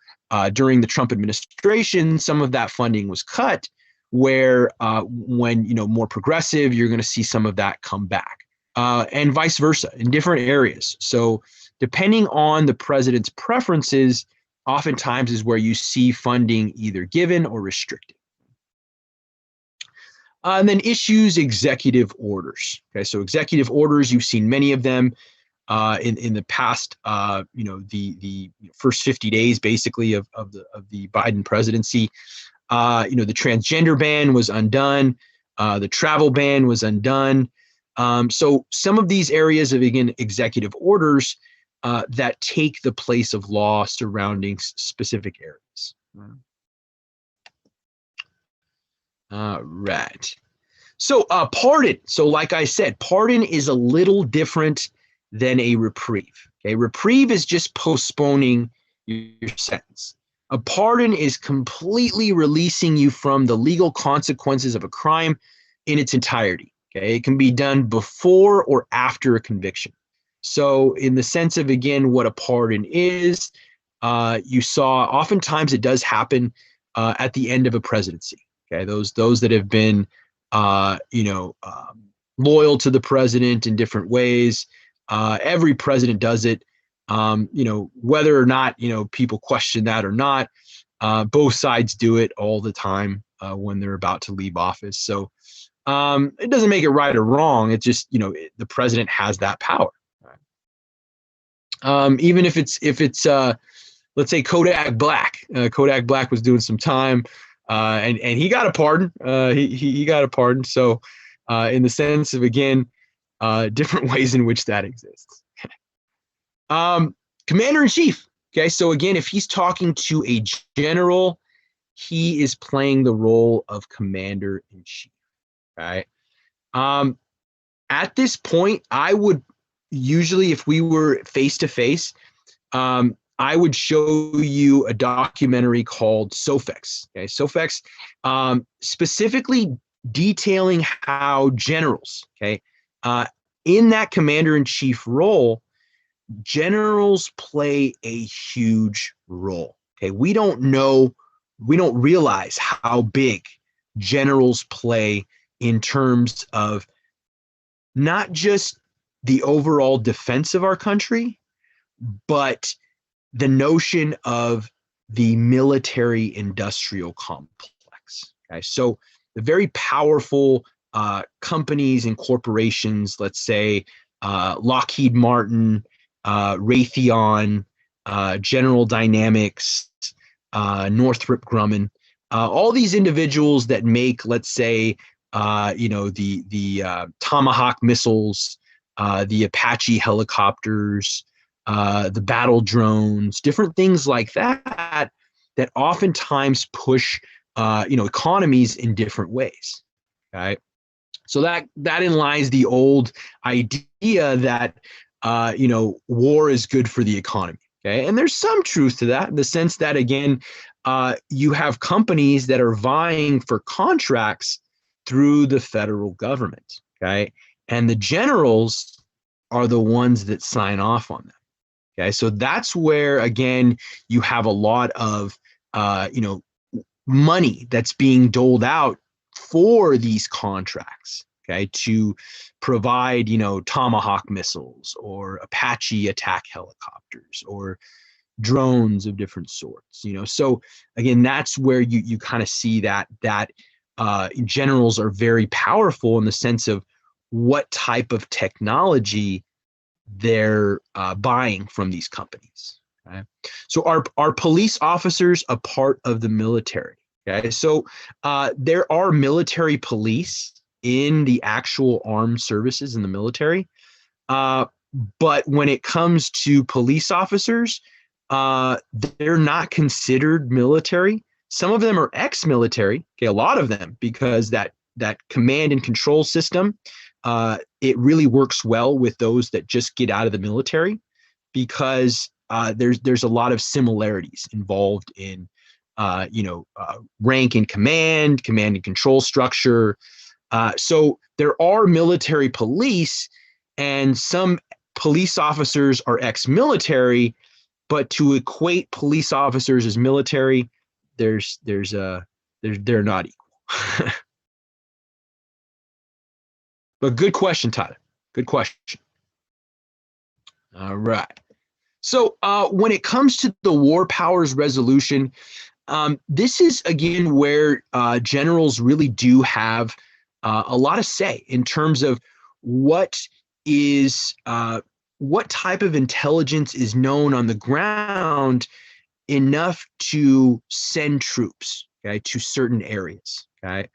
during the Trump administration, some of that funding was cut, where when more progressive, you're going to see some of that come back, and vice versa in different areas. So depending on the president's preferences, oftentimes is where you see funding either given or restricted. And then issues executive orders. Okay, so executive orders, you've seen many of them in the past. The first 50 days, basically, of the Biden presidency. The transgender ban was undone. The travel ban was undone. So some of these areas of again executive orders that take the place of law surrounding specific areas. Right. So pardon. So like I said, pardon is a little different than a reprieve. Okay, reprieve is just postponing your sentence. A pardon is completely releasing you from the legal consequences of a crime in its entirety. Okay, it can be done before or after a conviction. So in the sense of, again, what a pardon is, you saw oftentimes it does happen at the end of a presidency. Okay, those that have been loyal to the president in different ways. Every president does it. Whether or not people question that or not, both sides do it all the time when they're about to leave office. So it doesn't make it right or wrong. It's just the president has that power. Even if it's let's say Kodak Black. Kodak Black was doing some time. And he got a pardon. He got a pardon. So, in the sense of, again, different ways in which that exists. Commander in chief. Okay, so again, if he's talking to a general, he is playing the role of commander in chief. Right. At this point, I would usually, if we were face to face, I would show you a documentary called SOFEX. Okay, SOFEX, specifically detailing how generals, okay, in that commander-in-chief role, generals play a huge role. Okay, we don't realize how big generals play in terms of not just the overall defense of our country, but the notion of the military industrial complex. Okay, so the very powerful companies and corporations, let's say Lockheed Martin, Raytheon, General Dynamics, Northrop Grumman, all these individuals that make, let's say, the Tomahawk missiles, the Apache helicopters, the battle drones, different things like that, that oftentimes push, economies in different ways. Okay, so that in lies the old idea that, war is good for the economy. Okay, and there's some truth to that in the sense that, again, you have companies that are vying for contracts through the federal government. Okay, and the generals are the ones that sign off on them. Okay, so that's where, again, you have a lot of, money that's being doled out for these contracts, okay, to provide, Tomahawk missiles or Apache attack helicopters or drones of different sorts. So again, that's where you kind of see that generals are very powerful in the sense of what type of technology they're buying from these companies. Okay? So are police officers a part of the military? Okay, so there are military police in the actual armed services in the military, but when it comes to police officers, they're not considered military. Some of them are ex-military. Okay, a lot of them, because that command and control system, it really works well with those that just get out of the military, because there's a lot of similarities involved in rank and command and control structure. So there are military police, and some police officers are ex-military, but to equate police officers as military, they're not equal. But good question, Tyler. Good question. All right. So when it comes to the War Powers Resolution, this is, again, where generals really do have a lot of say in terms of what type of intelligence is known on the ground enough to send troops, okay, to certain areas. Okay,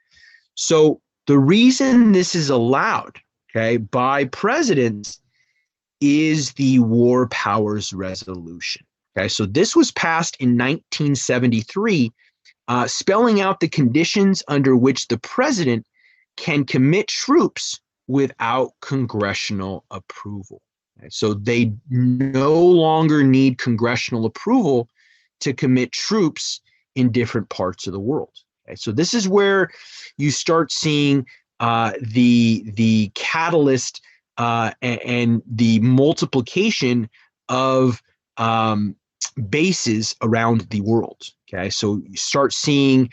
so the reason this is allowed, okay, by presidents is the War Powers Resolution. Okay, so this was passed in 1973, spelling out the conditions under which the president can commit troops without congressional approval. Okay? So they no longer need congressional approval to commit troops in different parts of the world. Okay? So this is where you start seeing the catalyst and the multiplication of bases around the world. Okay, so you start seeing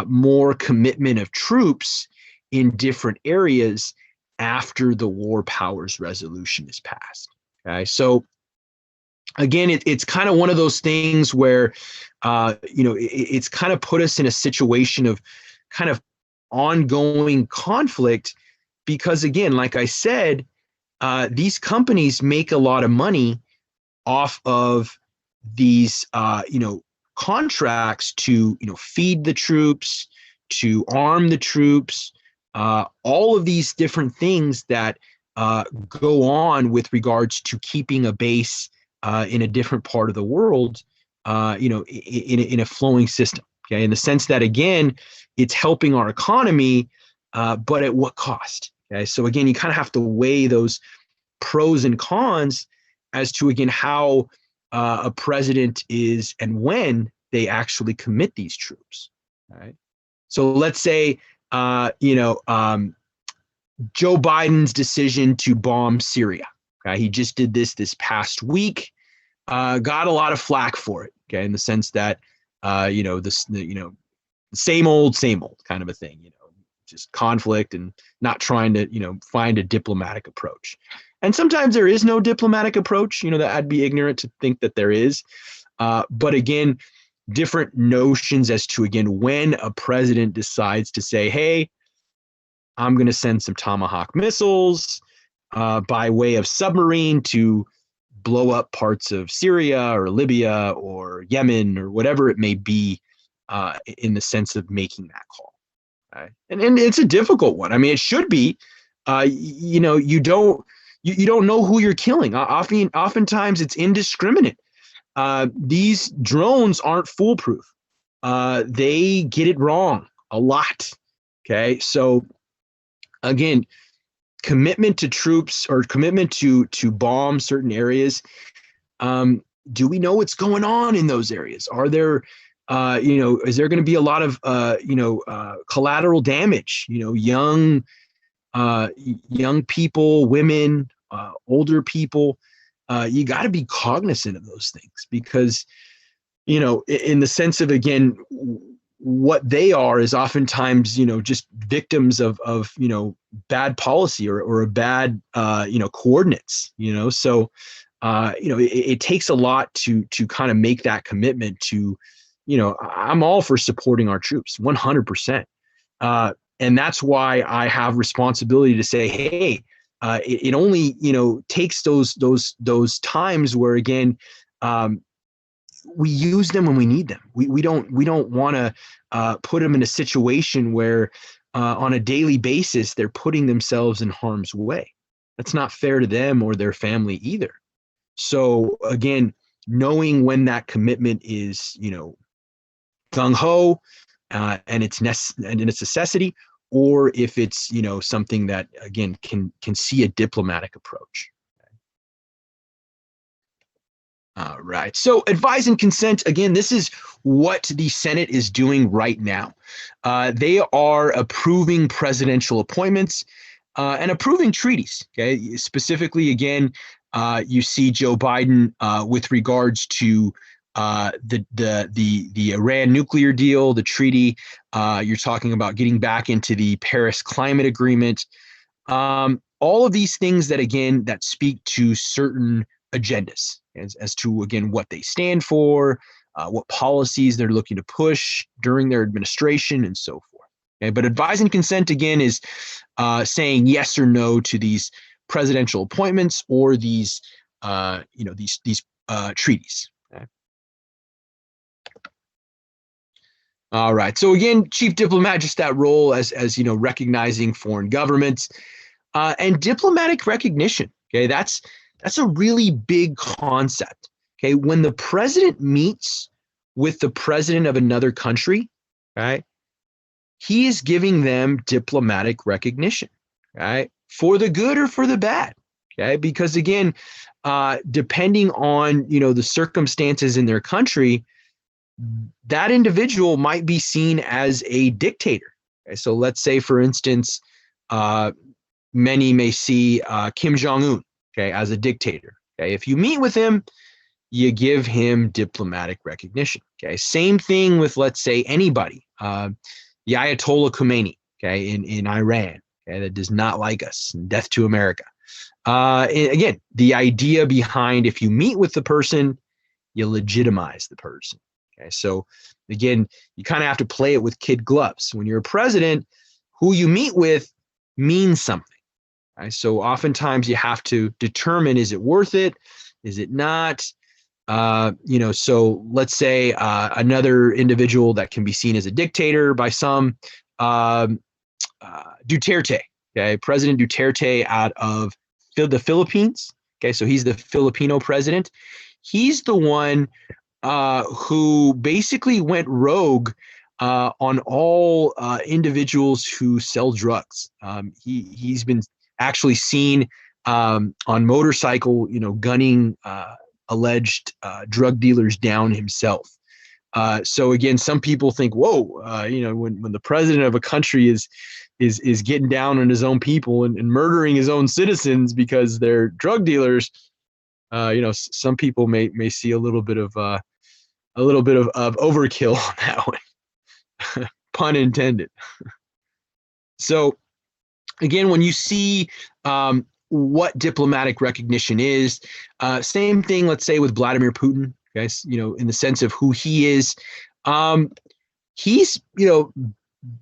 more commitment of troops in different areas after the war powers resolution is passed. Okay, so again, it's kind of one of those things where it's kind of put us in a situation of kind of ongoing conflict because, again, like I said, these companies make a lot of money off of these contracts to feed the troops, to arm the troops, all of these different things that go on with regards to keeping a base in a different part of the world, in a flowing system. Okay, in the sense that, again, it's helping our economy, but at what cost? Okay, so again, you kind of have to weigh those pros and cons as to, again, how a president is and when they actually commit these troops. All right. So let's say, Joe Biden's decision to bomb Syria. Okay, he just did this past week. Got a lot of flack for it. Okay, in the sense that, same old kind of a thing. Just conflict and not trying to find a diplomatic approach. And sometimes there is no diplomatic approach, that I'd be ignorant to think that there is. But again, different notions as to, again, when a president decides to say, hey, I'm going to send some Tomahawk missiles by way of submarine to blow up parts of Syria or Libya or Yemen or whatever it may be, in the sense of making that call. Right? And it's a difficult one. I mean, it should be. You don't know who you're killing. Oftentimes it's indiscriminate. These drones aren't foolproof. They get it wrong a lot. Okay, so again, commitment to troops or commitment to bomb certain areas. Do we know what's going on in those areas? Are there, is there going to be a lot of, collateral damage? Young people, women, older people. You got to be cognizant of those things because, in the sense of, again, what they are is oftentimes, just victims of bad policy or a bad, coordinates, so, it takes a lot to kind of make that commitment to, I'm all for supporting our troops 100%. And that's why I have responsibility to say, hey, it only, takes those times where, again, we use them when we need them. We don't want to put them in a situation where on a daily basis they're putting themselves in harm's way. That's not fair to them or their family either. So again, knowing when that commitment is, gung ho, and it's necessity, or if it's something that, again, can see a diplomatic approach. All right. So advise and consent, again, this is what the Senate is doing right now. They are approving presidential appointments and approving treaties. Okay. Specifically, again, you see Joe Biden with regards to the Iran nuclear deal, the treaty. You're talking about getting back into the Paris Climate Agreement. All of these things that, again, that speak to certain agendas as to, again, what they stand for, what policies they're looking to push during their administration, and so forth. Okay, but advise and consent, again, is saying yes or no to these presidential appointments or these treaties. Okay. All right. So again, chief diplomat, just that role as recognizing foreign governments and diplomatic recognition. Okay, that's a really big concept. Okay, when the president meets with the president of another country, right, he is giving them diplomatic recognition, right? For the good or for the bad, okay? Because again, depending on, the circumstances in their country, that individual might be seen as a dictator. Okay? So let's say, for instance, many may see Kim Jong-un, okay, as a dictator. Okay, if you meet with him, you give him diplomatic recognition. Okay, same thing with, let's say, anybody, the Ayatollah Khomeini, okay, in Iran, okay, that does not like us. Death to America. Again, the idea behind, if you meet with the person, you legitimize the person. Okay, so again, you kind of have to play it with kid gloves. When you're a president, who you meet with means something. Right? So oftentimes you have to determine, is it worth it? Is it not? So let's say another individual that can be seen as a dictator by some, Duterte, okay, President Duterte out of the Philippines. Okay, so he's the Filipino president. He's the one who basically went rogue on all individuals who sell drugs. He's been actually seen on motorcycle, gunning alleged drug dealers down himself. So again, some people think, whoa, when the president of a country is getting down on his own people and murdering his own citizens because they're drug dealers, some people may see a little bit of overkill on that one, pun intended. So again, when you see what diplomatic recognition is, same thing, let's say, with Vladimir Putin, guys, in the sense of who he is. He's,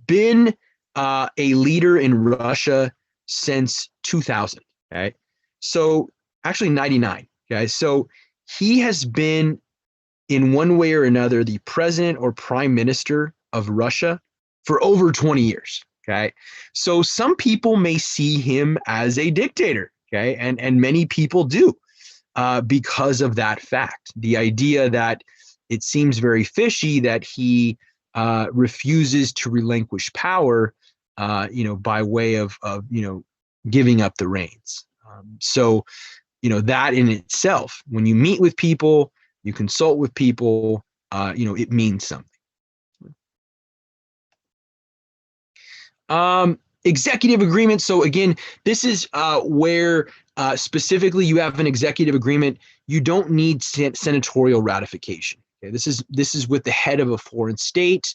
been a leader in Russia since 2000. Okay. So actually 99, guys. So he has been, in one way or another, the president or prime minister of Russia for over 20 years. Okay. So some people may see him as a dictator. Okay. And many people do because of that fact. The idea that it seems very fishy that he refuses to relinquish power, by way of giving up the reins. So that in itself, when you meet with people, you consult with people, it means something. Executive agreement. So again, this is where specifically you have an executive agreement. You don't need senatorial ratification. Okay? This is with the head of a foreign state,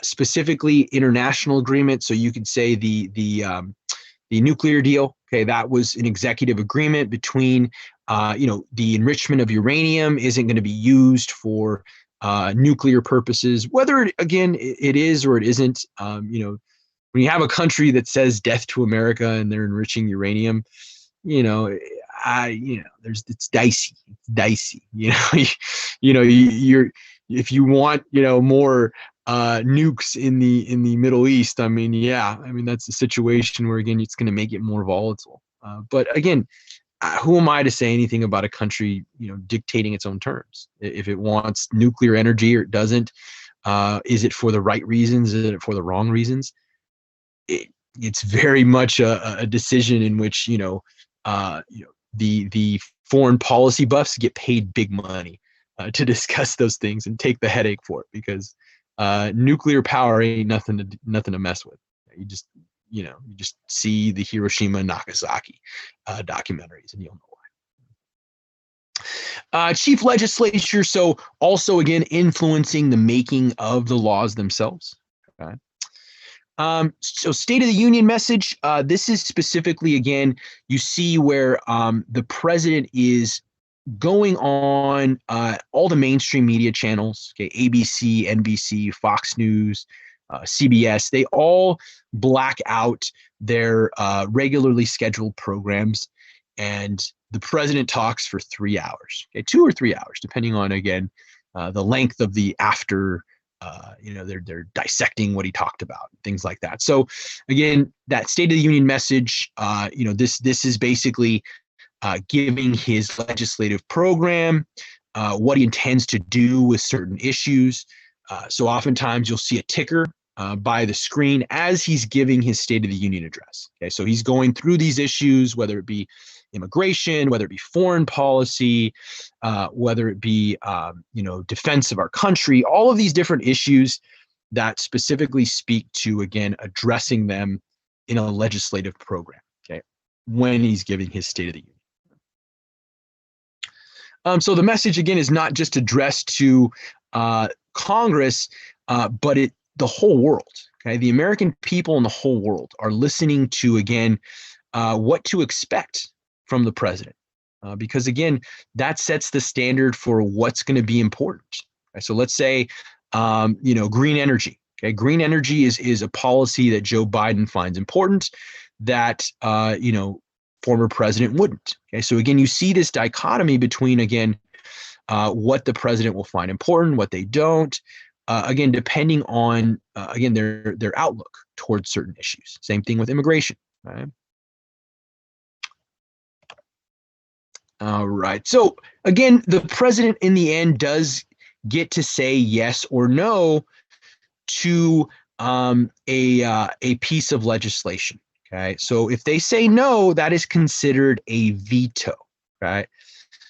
specifically international agreement. So you could say the nuclear deal. Okay, that was an executive agreement between, the enrichment of uranium isn't going to be used for nuclear purposes. Whether it is or it isn't, when you have a country that says death to America and they're enriching uranium, it's dicey. It's dicey. You're if you want, more nukes in the Middle East, that's a situation where, again, it's going to make it more volatile. But again, who am I to say anything about a country, dictating its own terms? If it wants nuclear energy or it doesn't, is it for the right reasons? Is it for the wrong reasons? It's very much a decision in which the foreign policy buffs get paid big money to discuss those things and take the headache for it, because nuclear power ain't nothing to mess with. You just see the Hiroshima and Nagasaki documentaries and you'll know why. Chief legislature, so also again influencing the making of the laws themselves. Okay. So State of the Union message, this is specifically, again, you see where the president is going on all the mainstream media channels, okay, ABC, NBC, Fox News, CBS, they all black out their regularly scheduled programs, and the president talks for 3 hours, okay, 2 or 3 hours, depending on, again, the length of the after. They're dissecting what he talked about, things like that. So again, that State of the Union message, this is basically giving his legislative program, what he intends to do with certain issues. So oftentimes you'll see a ticker by the screen as he's giving his State of the Union address. Okay, so he's going through these issues, whether it be immigration, whether it be foreign policy, whether it be defense of our country, all of these different issues that specifically speak to, again, addressing them in a legislative program. Okay, when he's giving his State of the Union. So the message, again, is not just addressed to Congress, but the whole world. Okay, the American people in the whole world are listening to, again, what to expect from the president, because, again, that sets the standard for what's going to be important. Okay, so let's say, green energy. Okay, green energy is a policy that Joe Biden finds important that former president wouldn't. Okay, so again, you see this dichotomy between, again, what the president will find important, what they don't. Again, depending on their outlook towards certain issues. Same thing with immigration. Right? All right. So again, the president in the end does get to say yes or no to a piece of legislation. Okay, so if they say no, that is considered a veto. Right.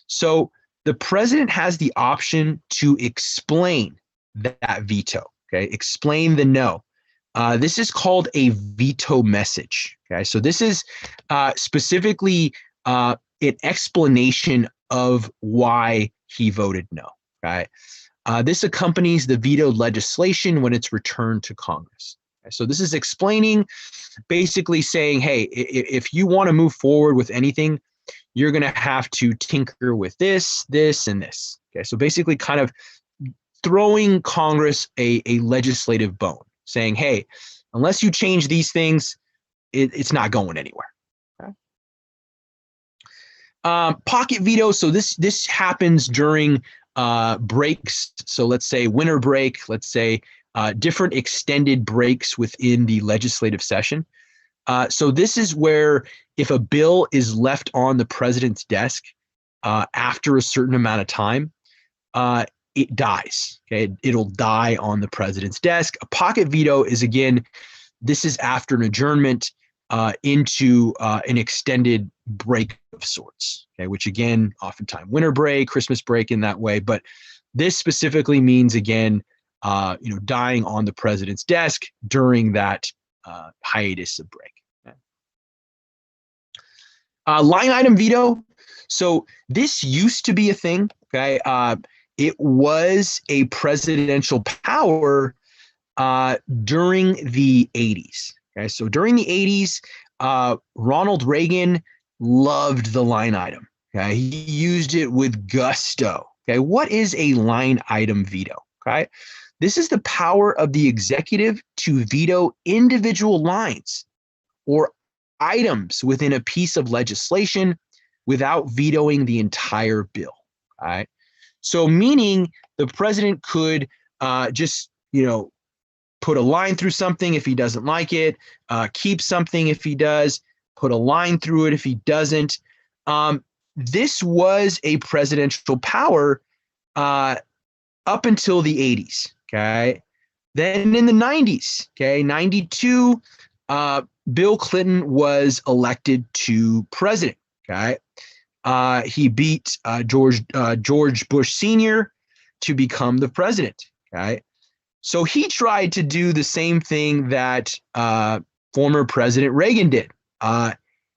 So the president has the option to explain that veto. Okay, explain the no. This is called a veto message. Okay, so this is specifically an explanation of why he voted no. Right. This accompanies the vetoed legislation when it's returned to Congress. Okay, so this is explaining, basically saying, hey, if you want to move forward with anything, you're going to have to tinker with this, this, and this. Okay, so basically kind of throwing Congress a legislative bone, saying, hey, unless you change these things, it's not going anywhere. Okay? Pocket veto. So this happens during breaks. So let's say winter break, let's say different extended breaks within the legislative session. So this is where if a bill is left on the president's desk after a certain amount of time, it dies. Okay, it'll die on the president's desk. A pocket veto is, again, this is after an adjournment into an extended break of sorts. Okay, which, again, oftentimes winter break, Christmas break in that way. But this specifically means, again, dying on the president's desk during that hiatus of break. Okay. Line item veto. So this used to be a thing. Okay. It was a presidential power during the 80s. Okay, so during the 80s, Ronald Reagan loved the line item. Okay, he used it with gusto. Okay, what is a line item veto? Okay, this is the power of the executive to veto individual lines or items within a piece of legislation without vetoing the entire bill. All right. So meaning the president could just, put a line through something if he doesn't like it, keep something if he does, put a line through it if he doesn't. This was a presidential power up until the 80s. Okay. Then in the 90s, okay, 92, Bill Clinton was elected to president. Okay. He beat George Bush Sr. to become the president. Okay. So he tried to do the same thing that former President Reagan did.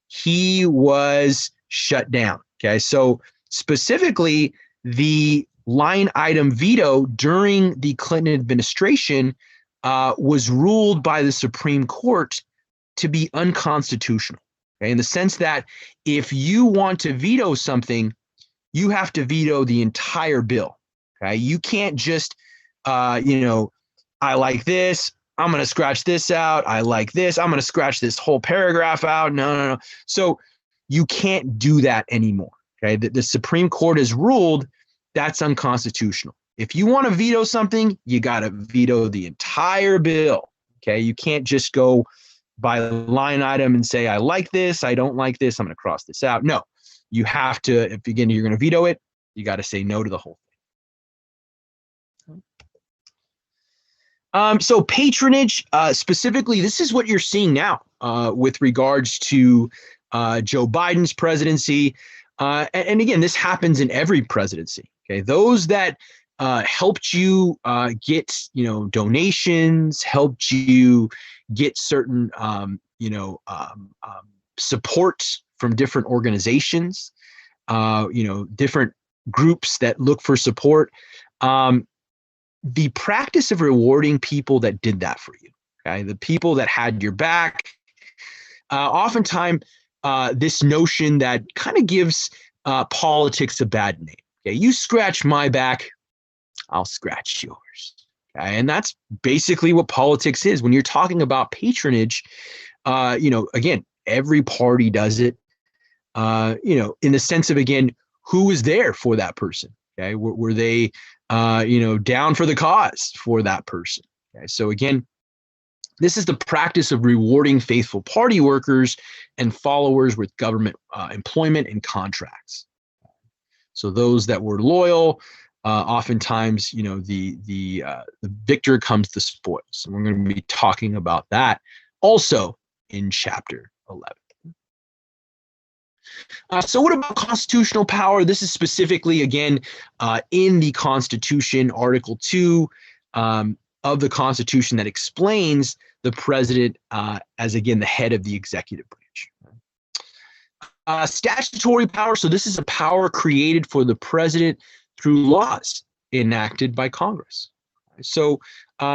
He was shut down. Okay. So specifically, the line item veto during the Clinton administration was ruled by the Supreme Court to be unconstitutional. Okay, in the sense that if you want to veto something, you have to veto the entire bill. Okay, you can't just, I like this, I'm going to scratch this out. I like this, I'm going to scratch this whole paragraph out. No. So you can't do that anymore. Okay, the Supreme Court has ruled that's unconstitutional. If you want to veto something, you got to veto the entire bill. Okay, you can't just go by line item and say, I like this, I don't like this, I'm going to cross this out. No, you have to, if again, you're going to veto it, you got to say no to the whole thing. So patronage, specifically, this is what you're seeing now with regards to Joe Biden's presidency. And again, this happens in every presidency. Okay, those that helped you get, donations, helped you get certain, support from different organizations, different groups that look for support. The practice of rewarding people that did that for you, okay, the people that had your back, oftentimes this notion that kind of gives politics a bad name. Okay, you scratch my back, I'll scratch yours. Okay, and that's basically what politics is. When you're talking about patronage, again, every party does it. In the sense of, again, who was there for that person? Okay, were they, down for the cause for that person? Okay, so again, this is the practice of rewarding faithful party workers and followers with government employment and contracts. So those that were loyal, oftentimes, the victor comes the spoils. And we're going to be talking about that also in chapter 11. So what about constitutional power? This is specifically, again, in the Constitution, Article 2 of the Constitution, that explains the president as, again, the head of the executive branch. Statutory power. So this is a power created for the president through laws enacted by Congress. So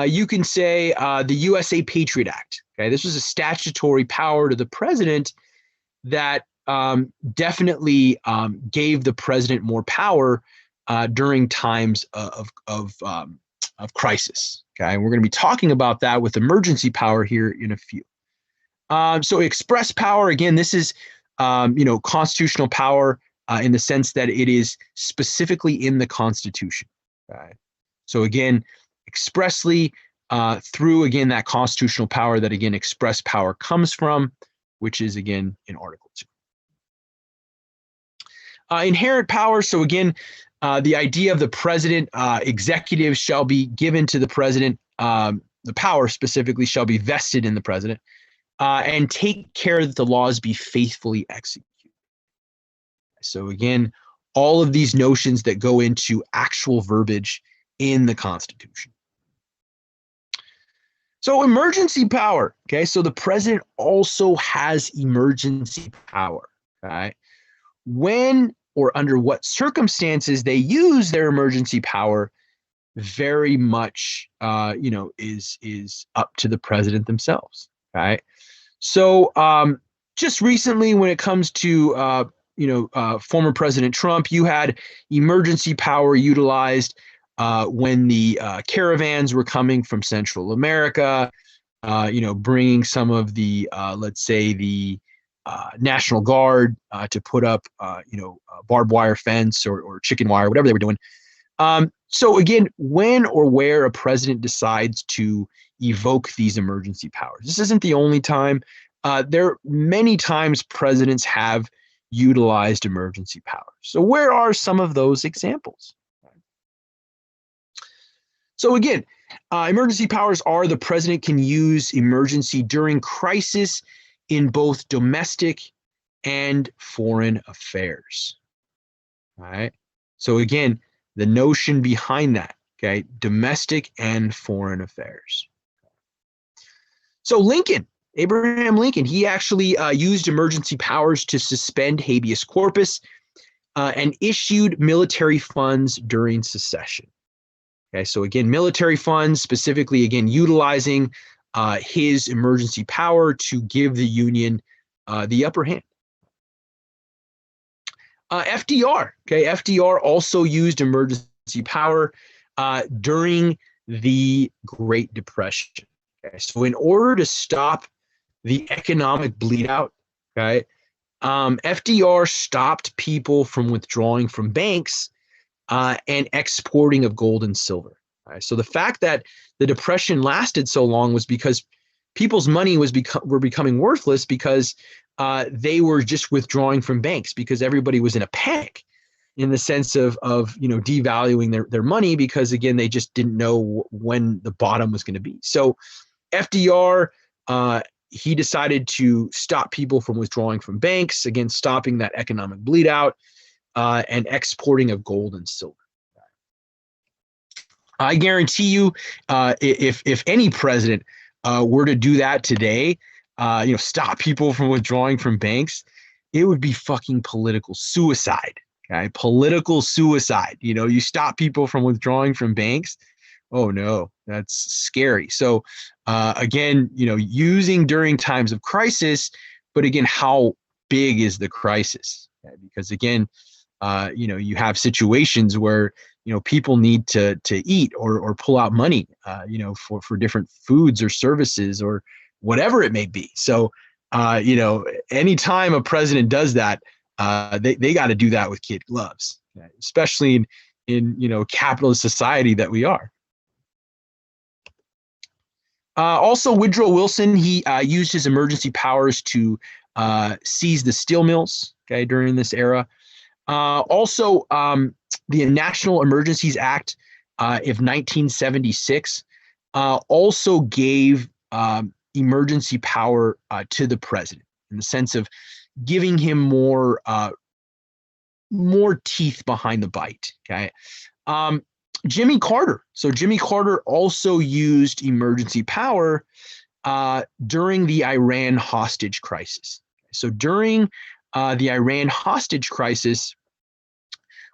you can say the USA Patriot Act. Okay, this was a statutory power to the president that definitely gave the president more power during times of crisis. Okay, and we're going to be talking about that with emergency power here in a few. So express power, again, this is constitutional power in the sense that it is specifically in the Constitution. Okay? So again, expressly through, again, that constitutional power that, again, express power comes from, which is, again, in Article 2. Inherent power. So again, the idea of the president, executives shall be given to the president. The power specifically shall be vested in the president, and take care that the laws be faithfully executed. So again, all of these notions that go into actual verbiage in the Constitution. So emergency power. Okay, so the president also has emergency power. Okay. When or under what circumstances they use their emergency power very much, is up to the president themselves. Right. So just recently, when it comes to, former President Trump, you had emergency power utilized when the caravans were coming from Central America, bringing some of the, let's say, the National Guard to put up, barbed wire fence or chicken wire, whatever they were doing. So again, when or where a president decides to evoke these emergency powers, this isn't the only time. There are many times presidents have utilized emergency powers. So where are some of those examples? So again, emergency powers are the president can use emergency during crisis in both domestic and foreign affairs. All right. So again, the notion behind that, okay, domestic and foreign affairs. So Abraham Lincoln, he actually used emergency powers to suspend habeas corpus and issued military funds during secession. Okay, so again, military funds, specifically, again, utilizing his emergency power to give the Union the upper hand. FDR, okay, FDR also used emergency power during the Great Depression. Okay, so in order to stop the economic bleed out, okay, FDR stopped people from withdrawing from banks and exporting of gold and silver. Right? So the fact that the Depression lasted so long was because people's money were becoming worthless because they were just withdrawing from banks because everybody was in a panic. in the sense of devaluing their money, because again, they just didn't know when the bottom was going to be. So FDR, he decided to stop people from withdrawing from banks, again, stopping that economic bleed out, and exporting of gold and silver. I guarantee you, if any president were to do that today, stop people from withdrawing from banks, it would be fucking political suicide. Okay, political suicide. You stop people from withdrawing from banks. Oh no, that's scary. So again, using during times of crisis, but again, how big is the crisis? Okay? Because again, you have situations where people need to eat or pull out money, for different foods or services or whatever it may be. So, anytime a president does that, they got to do that with kid gloves, okay? Especially in capitalist society that we are. Also, Woodrow Wilson, he used his emergency powers to seize the steel mills, okay, during this era. Also, the National Emergencies Act of 1976 also gave emergency power to the president, in the sense of giving him more teeth behind the bite. Okay. Jimmy Carter. So Jimmy Carter also used emergency power during the Iran hostage crisis. So during the Iran hostage crisis,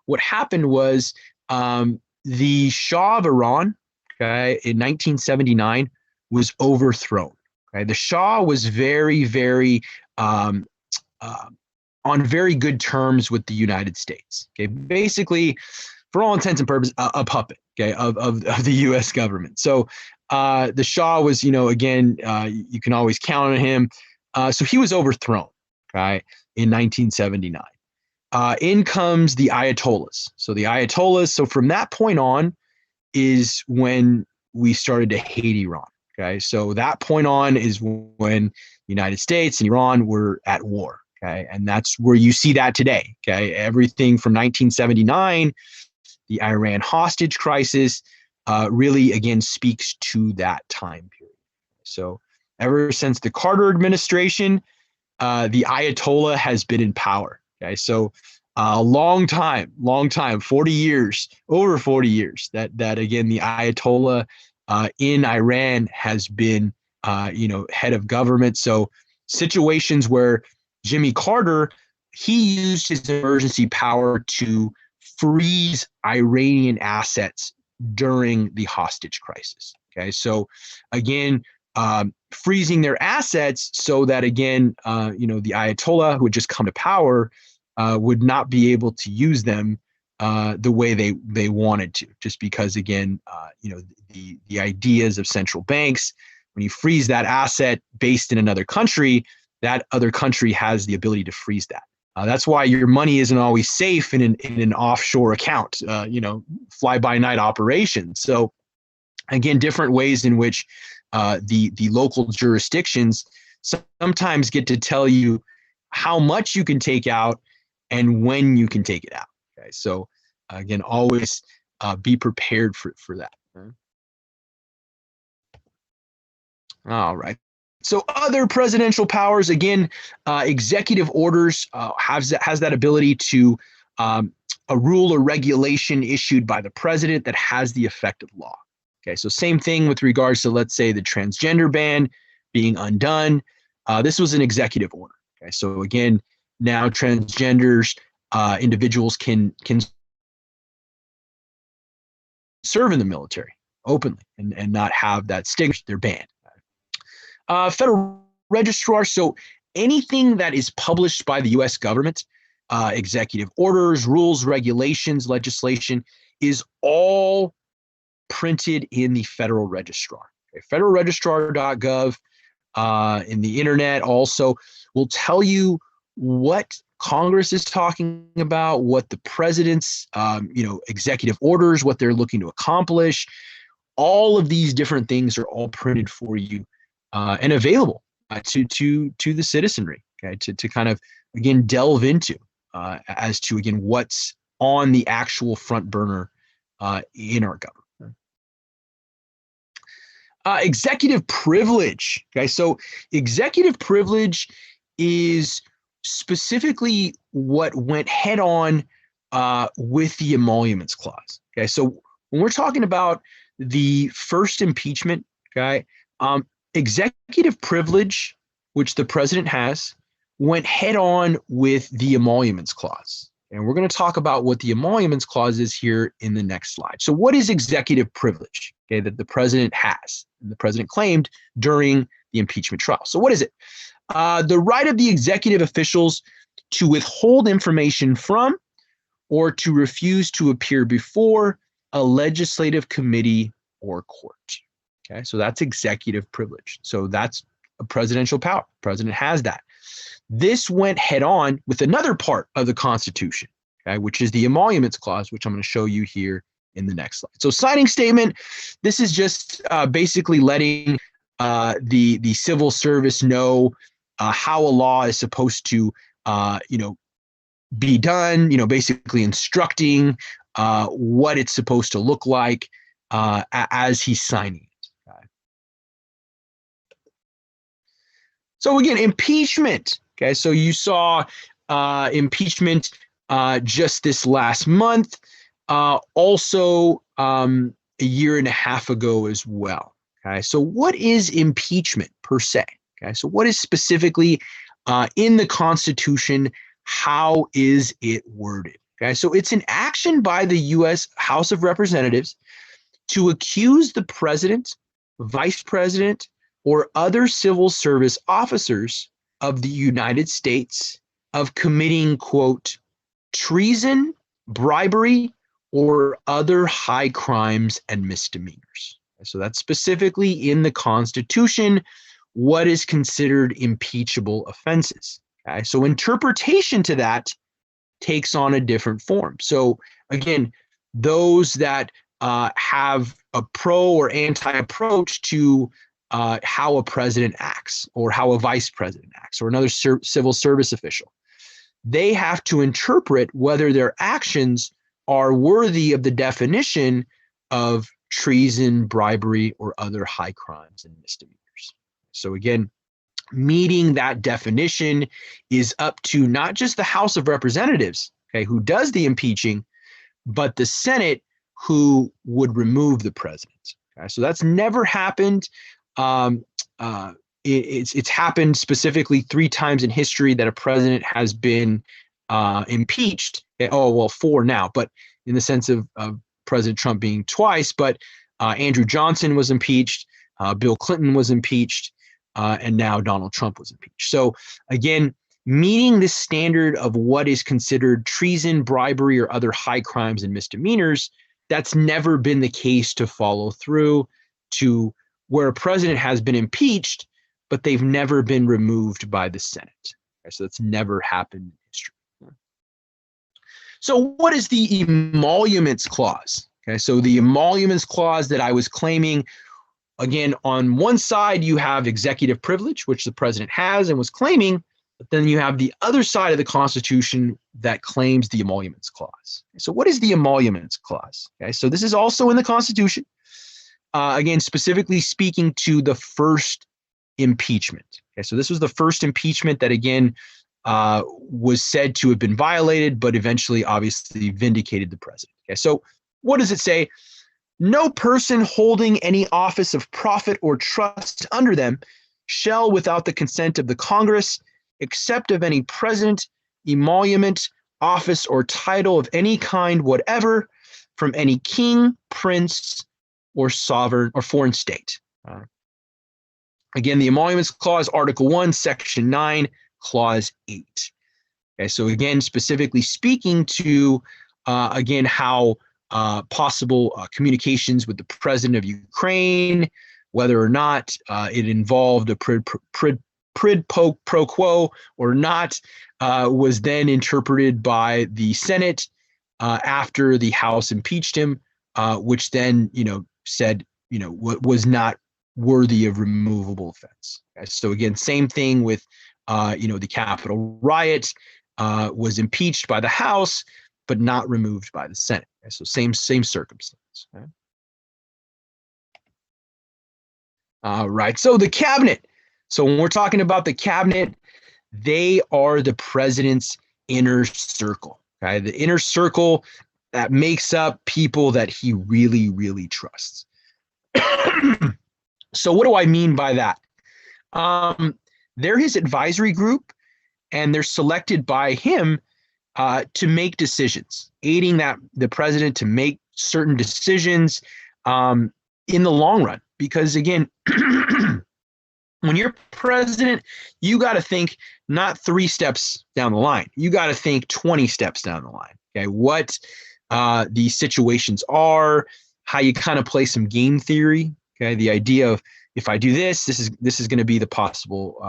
what happened was the Shah of Iran, okay, in 1979 was overthrown. Okay, the Shah was very, very on very good terms with the United States. Okay, basically, for all intents and purposes, a puppet, okay, of the U.S. government. So the Shah was, again, you can always count on him. So he was overthrown, okay, in 1979. In comes the Ayatollahs. So the Ayatollahs, so from that point on is when we started to hate Iran. Okay, so that point on is when the United States and Iran were at war. Okay, and that's where you see that today. Okay, everything from 1979, the Iran hostage crisis, really again speaks to that time period. So ever since the Carter administration, the Ayatollah has been in power. Okay, so a long time, 40 years, over 40 years, that again, the Ayatollah in Iran has been, head of government. So situations where Jimmy Carter, he used his emergency power to freeze Iranian assets during the hostage crisis. Okay, so again, freezing their assets so that again, the Ayatollah who had just come to power would not be able to use them the way they wanted to, just because again, the ideas of central banks, when you freeze that asset based in another country, that other country has the ability to freeze that. That's why your money isn't always safe in an offshore account, fly-by-night operation. So again, different ways in which the local jurisdictions sometimes get to tell you how much you can take out and when you can take it out. Okay, so again, always be prepared for that. Okay? All right. So other presidential powers, again, executive orders has that ability to a rule or regulation issued by the president that has the effect of law. Okay, so same thing with regards to, let's say, the transgender ban being undone. This was an executive order. Okay, so again, now transgenders individuals can serve in the military openly and not have that stigma. They're banned. Federal registrar, so anything that is published by the U.S. government, executive orders, rules, regulations, legislation, is all printed in the Federal Registrar. Okay, federalregistrar.gov, in the internet also will tell you what Congress is talking about, what the president's executive orders, what they're looking to accomplish. All of these different things are all printed for you and available to the citizenry, okay, to kind of again delve into as to again what's on the actual front burner in our government. Executive privilege. Okay, so executive privilege is specifically what went head on with the emoluments clause. Okay, so when we're talking about the first impeachment, okay, executive privilege, which the president has, went head on with the emoluments clause. And we're going to talk about what the emoluments clause is here in the next slide. So what is executive privilege, okay, that the president has, and the president claimed during the impeachment trial? So what is it? The right of the executive officials to withhold information from or to refuse to appear before a legislative committee or court. Okay, so that's executive privilege. So that's a presidential power. The president has that. This went head on with another part of the Constitution, okay, which is the emoluments clause, which I'm going to show you here in the next slide. So signing statement, this is just basically letting the civil service know how a law is supposed to, be done, basically instructing what it's supposed to look like as he's signing it. Okay. So again, impeachment. Okay, so you saw impeachment just this last month, also a year and a half ago as well. Okay, so what is impeachment per se? Okay, so what is specifically in the Constitution? How is it worded? Okay, so it's an action by the U.S. House of Representatives to accuse the president, vice president, or other civil service officers of the United States of committing, quote, treason, bribery, or other high crimes and misdemeanors. So that's specifically in the Constitution what is considered impeachable offenses. Okay, so interpretation to that takes on a different form. So again, those that have a pro or anti approach to how a president acts or how a vice president acts or another civil service official, they have to interpret whether their actions are worthy of the definition of treason, bribery, or other high crimes and misdemeanors. So again, meeting that definition is up to not just the House of Representatives, okay, who does the impeaching, but the Senate, who would remove the president. Okay, so that's never happened. It's happened specifically 3 times in history that a president has been impeached. Oh, well, 4 now, but in the sense of President Trump being twice. But Andrew Johnson was impeached, Bill Clinton was impeached, and now Donald Trump was impeached. So again, meeting this standard of what is considered treason, bribery, or other high crimes and misdemeanors, that's never been the case to follow through to where a president has been impeached, but they've never been removed by the Senate. Okay, so that's never happened in history. So what is the emoluments clause? Okay, so the emoluments clause that I was claiming, again, on one side, you have executive privilege, which the president has and was claiming, but then you have the other side of the Constitution that claims the emoluments clause. So what is the emoluments clause? Okay, so this is also in the Constitution, again, specifically speaking to the first impeachment. Okay, so this was the first impeachment that, again, was said to have been violated, but eventually, obviously, vindicated the president. Okay, so what does it say? No person holding any office of profit or trust under them shall, without the consent of the Congress, except of any president, emolument, office, or title of any kind whatever, from any king, prince, or sovereign or foreign state. Again, the emoluments clause, Article 1, Section 9, Clause 8. Okay, so again, specifically speaking to, again, how possible communications with the president of Ukraine, whether or not it involved a quid pro quo or not, was then interpreted by the Senate after the House impeached him, which then, said, was not worthy of removable offense. Okay, so again, same thing with, the Capitol riot, was impeached by the House, but not removed by the Senate. Okay? So same circumstance. Okay? All right. So the cabinet. So when we're talking about the cabinet, they are the president's inner circle. Okay, the inner circle that makes up people that he really, really trusts. So what do I mean by that? They're his advisory group, and they're selected by him to make decisions, aiding the president to make certain decisions in the long run. Because again, when you're president, you got to think not 3 steps down the line. You got to think 20 steps down the line. Okay, what these situations are, how you kind of play some game theory. Okay, the idea of if I do this, this is going to be the possible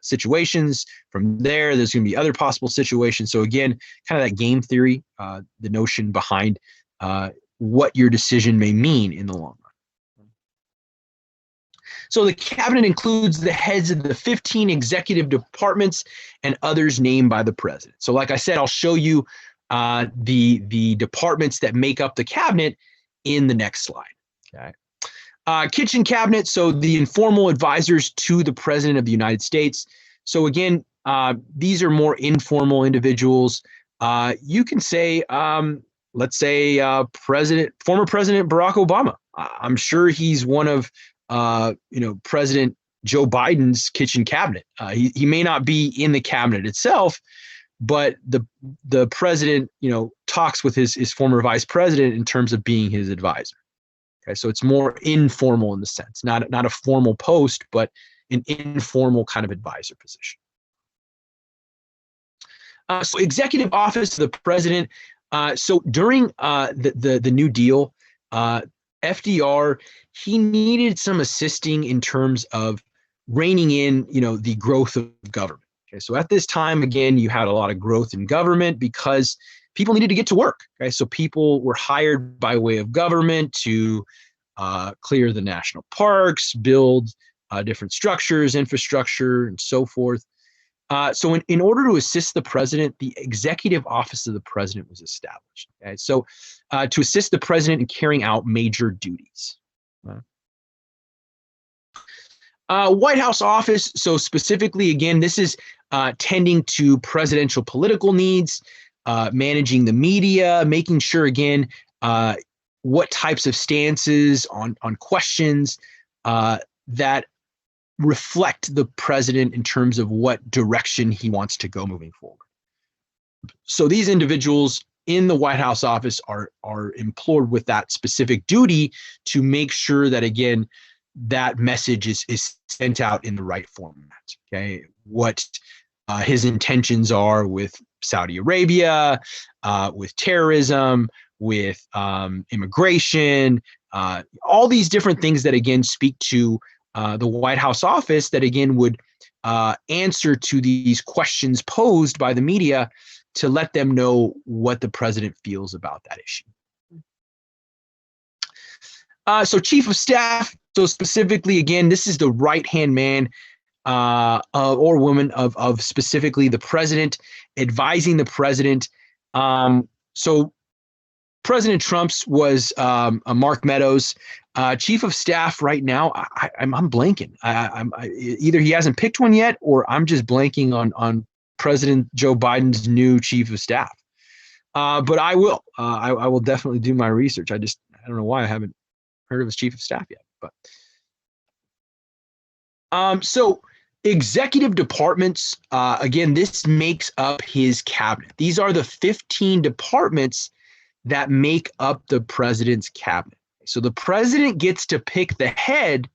situations. From there, there's going to be other possible situations. So again, kind of that game theory, the notion behind what your decision may mean in the long run. So the cabinet includes the heads of the 15 executive departments and others named by the president. So like I said, I'll show you the departments that make up the cabinet in the next slide. Okay. Kitchen cabinet, so the informal advisors to the president of the United States. So again, these are more informal individuals. You can say, let's say former President Barack Obama. I'm sure he's one of President Joe Biden's kitchen cabinet. He may not be in the cabinet itself, but the president, talks with his former vice president in terms of being his advisor. Okay, so it's more informal in the sense, not a formal post, but an informal kind of advisor position. So executive office of the president. So during the New Deal, FDR, he needed some assisting in terms of reining in, the growth of government. Okay, so at this time, again, you had a lot of growth in government because people needed to get to work. Okay, so people were hired by way of government to clear the national parks, build different structures, infrastructure, and so forth. So in order to assist the president, the executive office of the president was established. Okay? So to assist the president in carrying out major duties. White House office. So specifically, again, this is tending to presidential political needs, managing the media, making sure, again, what types of stances on questions that reflect the president in terms of what direction he wants to go moving forward. So these individuals in the White House office are implored with that specific duty to make sure that, again, that message is sent out in the right format. Okay, what his intentions are with Saudi Arabia, with terrorism, with immigration, all these different things that, again, speak to the White House office that, again, would answer to these questions posed by the media to let them know what the president feels about that issue. So chief of staff, so specifically, again, this is the right-hand man or woman of specifically the president, advising the president. So President Trump's was Mark Meadows. Chief of staff right now, I'm blanking. Either he hasn't picked one yet, or I'm just blanking on President Joe Biden's new chief of staff. But I will. I will definitely do my research. I don't know why I haven't heard of his chief of staff yet. But so executive departments, again, this makes up his cabinet. These are the 15 departments that make up the president's cabinet. So the president gets to pick the head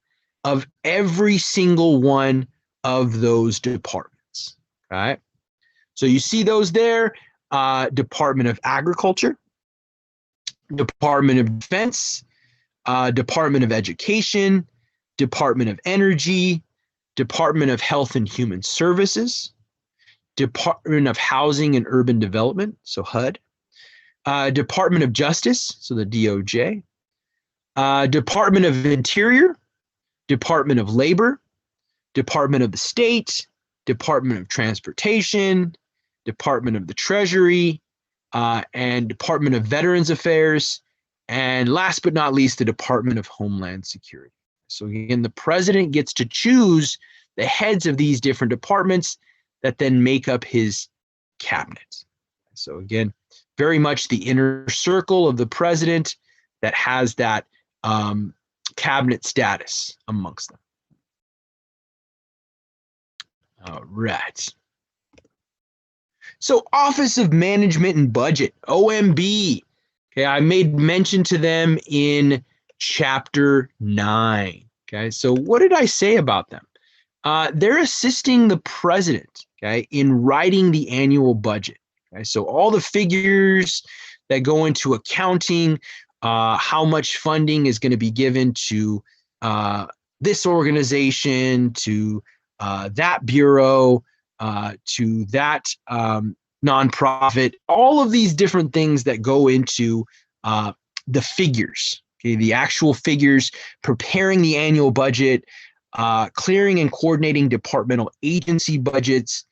of every single one of those departments. All right. So you see those there, Department of Agriculture, Department of Defense, Department of Education, Department of Energy, Department of Health and Human Services, Department of Housing and Urban Development, so HUD, Department of Justice, so the DOJ, Department of Interior, Department of Labor, Department of the State, Department of Transportation, Department of the Treasury, and Department of Veterans Affairs, and last but not least, the Department of Homeland Security. So again, the president gets to choose the heads of these different departments that then make up his cabinet. So again, very much the inner circle of the president that has that cabinet status amongst them. All right. So Office of Management and Budget, OMB. Okay, I made mention to them in chapter 9. Okay, so what did I say about them? They're assisting the president, okay, in writing the annual budget. Okay, so all the figures that go into accounting, how much funding is going to be given to this organization, to that bureau, to that nonprofit, all of these different things that go into the figures, okay, the actual figures, preparing the annual budget, clearing and coordinating departmental agency budgets,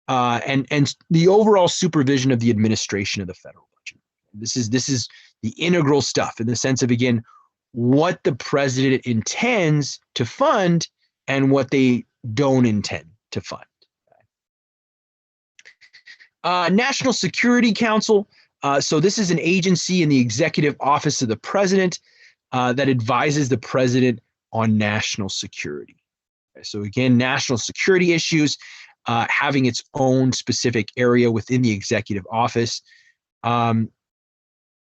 and the overall supervision of the administration of the federal budget. This is the integral stuff in the sense of, again, what the president intends to fund and what they don't intend to fund. National Security Council. So this is an agency in the executive office of the president that advises the president on national security. So again, national security issues having its own specific area within the executive office.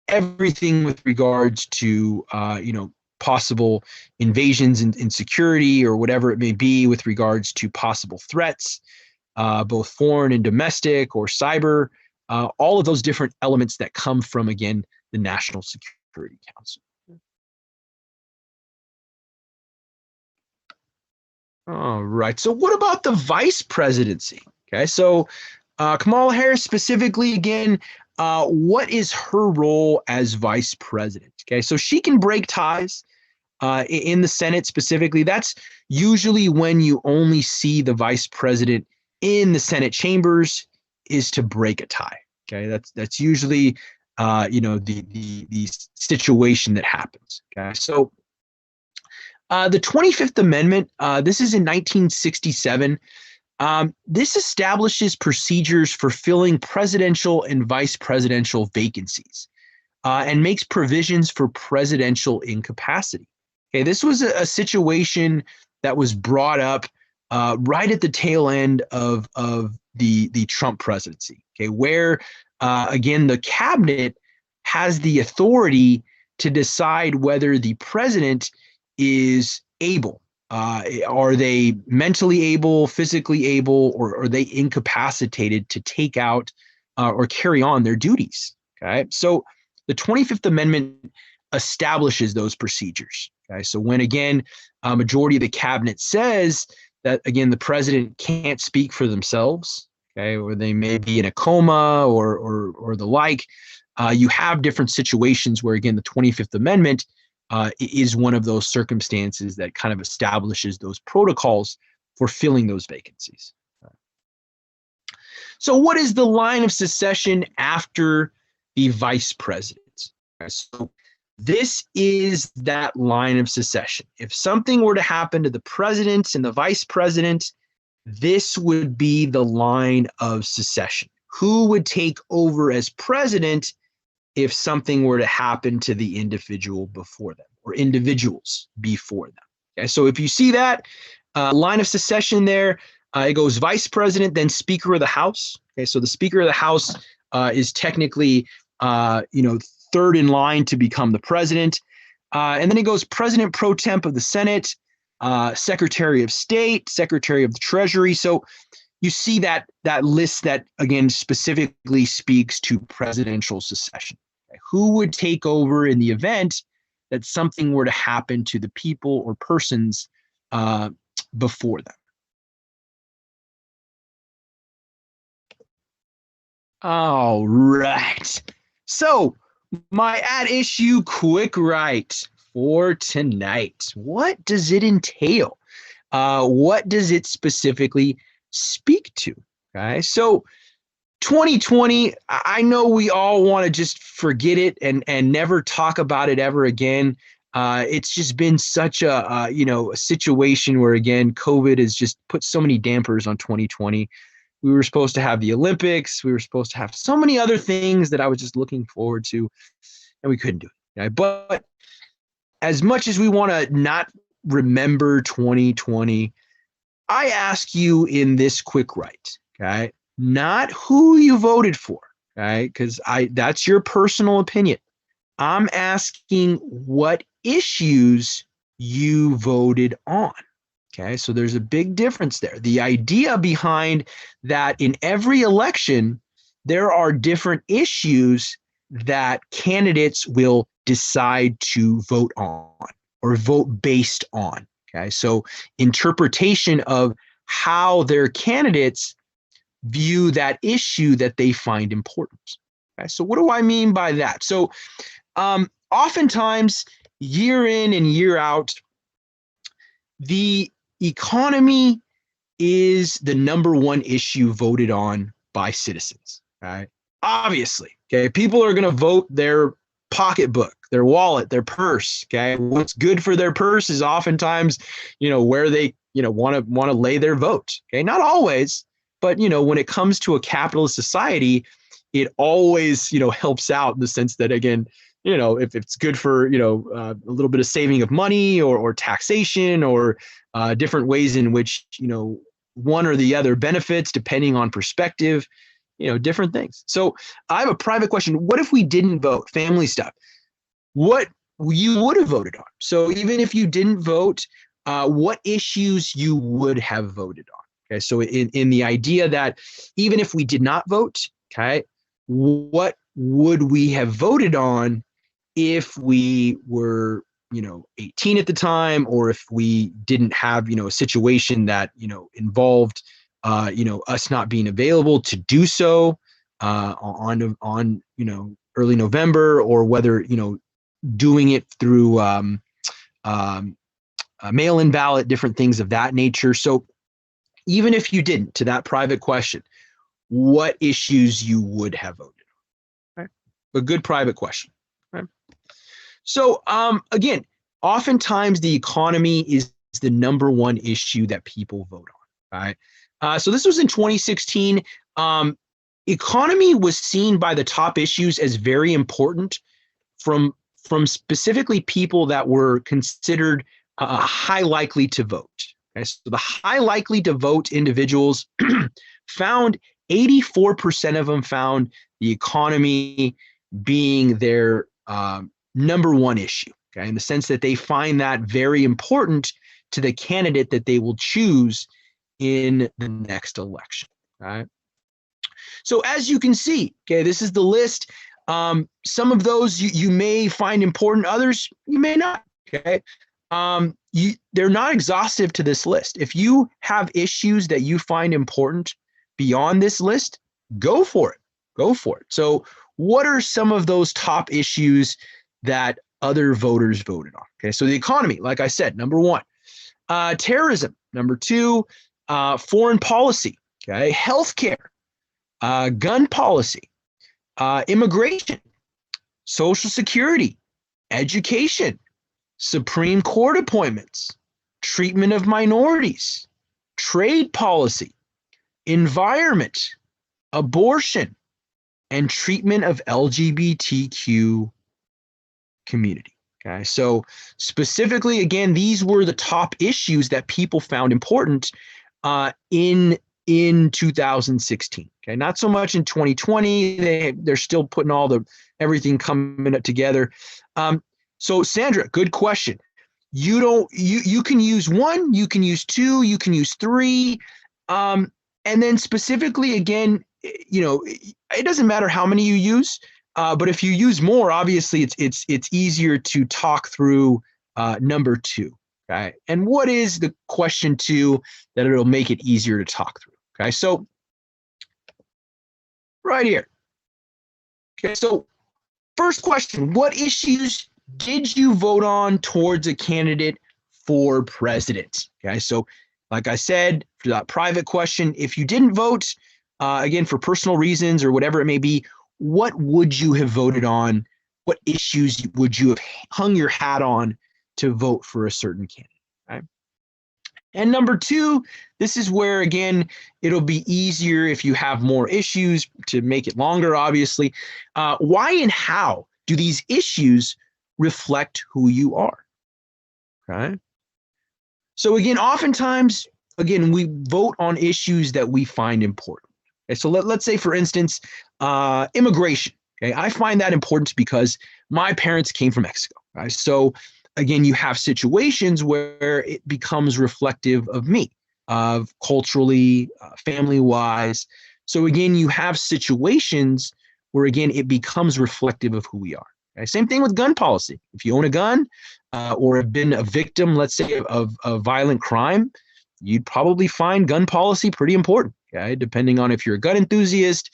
Everything with regards to possible invasions in security or whatever it may be with regards to possible threats, both foreign and domestic or cyber, all of those different elements that come from, again, the National Security Council. All right. So what about the vice presidency? Okay. So Kamala Harris specifically, again, what is her role as vice president? Okay. So she can break ties in the Senate specifically. That's usually when you only see the vice president in the Senate chambers, is to break a tie. Okay. That's usually the situation that happens. Okay. So the 25th Amendment, this is in 1967. This establishes procedures for filling presidential and vice presidential vacancies and makes provisions for presidential incapacity. Okay, this was a situation that was brought up right at the tail end of the Trump presidency. Okay, where again the cabinet has the authority to decide whether the president is able. Are they mentally able, physically able, or are they incapacitated to take out or carry on their duties? Okay, so the 25th Amendment establishes those procedures. Okay, so when, again, a majority of the cabinet says that, again, the president can't speak for themselves, okay, or they may be in a coma or the like, you have different situations where, again, the 25th Amendment is one of those circumstances that kind of establishes those protocols for filling those vacancies. So what is the line of succession after the vice president? So this is that line of succession. If something were to happen to the president and the vice president, this would be the line of succession. Who would take over as president if something were to happen to the individual before them or individuals before them? Okay, so if you see that line of succession there, it goes vice president, then Speaker of the House. Okay, so the Speaker of the House is technically, third in line to become the president. And then it goes President Pro Temp of the Senate, Secretary of State, Secretary of the Treasury. So you see that list that, again, specifically speaks to presidential succession. Okay, who would take over in the event that something were to happen to the people or persons before them? All right. So my at issue quick write for tonight. What does it entail? What does it specifically speak to? Okay, so 2020, I know we all want to just forget it and never talk about it ever again. It's just been such a situation where, again, COVID has just put so many dampers on 2020. We were supposed to have the Olympics. We were supposed to have so many other things that I was just looking forward to, and we couldn't do it. Right? But as much as we want to not remember 2020, I ask you in this quick right, okay, not who you voted for, okay, because that's your personal opinion. I'm asking what issues you voted on. Okay, so there's a big difference there. The idea behind that, in every election, there are different issues that candidates will decide to vote on or vote based on. Okay, so interpretation of how their candidates view that issue that they find important. Okay, so what do I mean by that? So oftentimes, year in and year out, the economy is the number one issue voted on by citizens. Right? Obviously, okay, people are going to vote their pocketbook, their wallet, their purse. Okay, what's good for their purse is oftentimes, where they, want to lay their vote. Okay, not always, but when it comes to a capitalist society, it always, helps out in the sense that, again, if it's good for, a little bit of saving of money or taxation or different ways in which, one or the other benefits depending on perspective, different things. So I have a private question. What if we didn't vote? Family stuff. What you would have voted on? So even if you didn't vote, what issues you would have voted on? Okay. So in the idea that even if we did not vote, okay, what would we have voted on if we were, 18 at the time, or if we didn't have, a situation that, involved, us not being available to do so on early November, or whether, doing it through a mail-in ballot, different things of that nature. So even if you didn't, to that private question, what issues you would have voted on? Right? A good private question. Right? So again, oftentimes the economy is the number one issue that people vote on. Right? So this was in 2016. Economy was seen by the top issues as very important from specifically people that were considered high likely to vote. Okay? So the high likely to vote individuals found 84% of them found the economy being their number one issue. Okay, in the sense that they find that very important to the candidate that they will choose in the next election. Right. So as you can see, okay, this is the list. Some of those you may find important, others you may not. Okay. They're not exhaustive to this list. If you have issues that you find important beyond this list, go for it. Go for it. So what are some of those top issues that other voters voted on? Okay, so the economy, like I said, number one. Terrorism, number two. Foreign policy, okay, healthcare, gun policy, immigration, Social Security, education, Supreme Court appointments, treatment of minorities, trade policy, environment, abortion, and treatment of LGBTQ community. Okay, so specifically, again, these were the top issues that people found important in 2016. Okay, not so much in 2020. They're still putting everything coming up together. So Sandra, good question. You can use one, you can use two, you can use three, and then specifically, again, it doesn't matter how many you use. But if you use more, obviously it's easier to talk through number two. Okay. And what is the question two that it'll make it easier to talk through? Okay. So right here. Okay. So first question, what issues did you vote on towards a candidate for president? Okay. So like I said, for that private question, if you didn't vote, again, for personal reasons or whatever it may be, what would you have voted on? What issues would you have hung your hat on to vote for a certain candidate? Right? And number two, this is where, again, it'll be easier if you have more issues to make it longer, obviously. Why and how do these issues reflect who you are? Okay. So again, oftentimes, again, we vote on issues that we find important. Okay, so let's say, for instance, immigration. Okay, I find that important because my parents came from Mexico. Right? So again, you have situations where it becomes reflective of me, of culturally, family-wise. So again, you have situations where, again, it becomes reflective of who we are. Okay? Same thing with gun policy. If you own a gun or have been a victim, let's say, of violent crime, you'd probably find gun policy pretty important, okay? Depending on if you're a gun enthusiast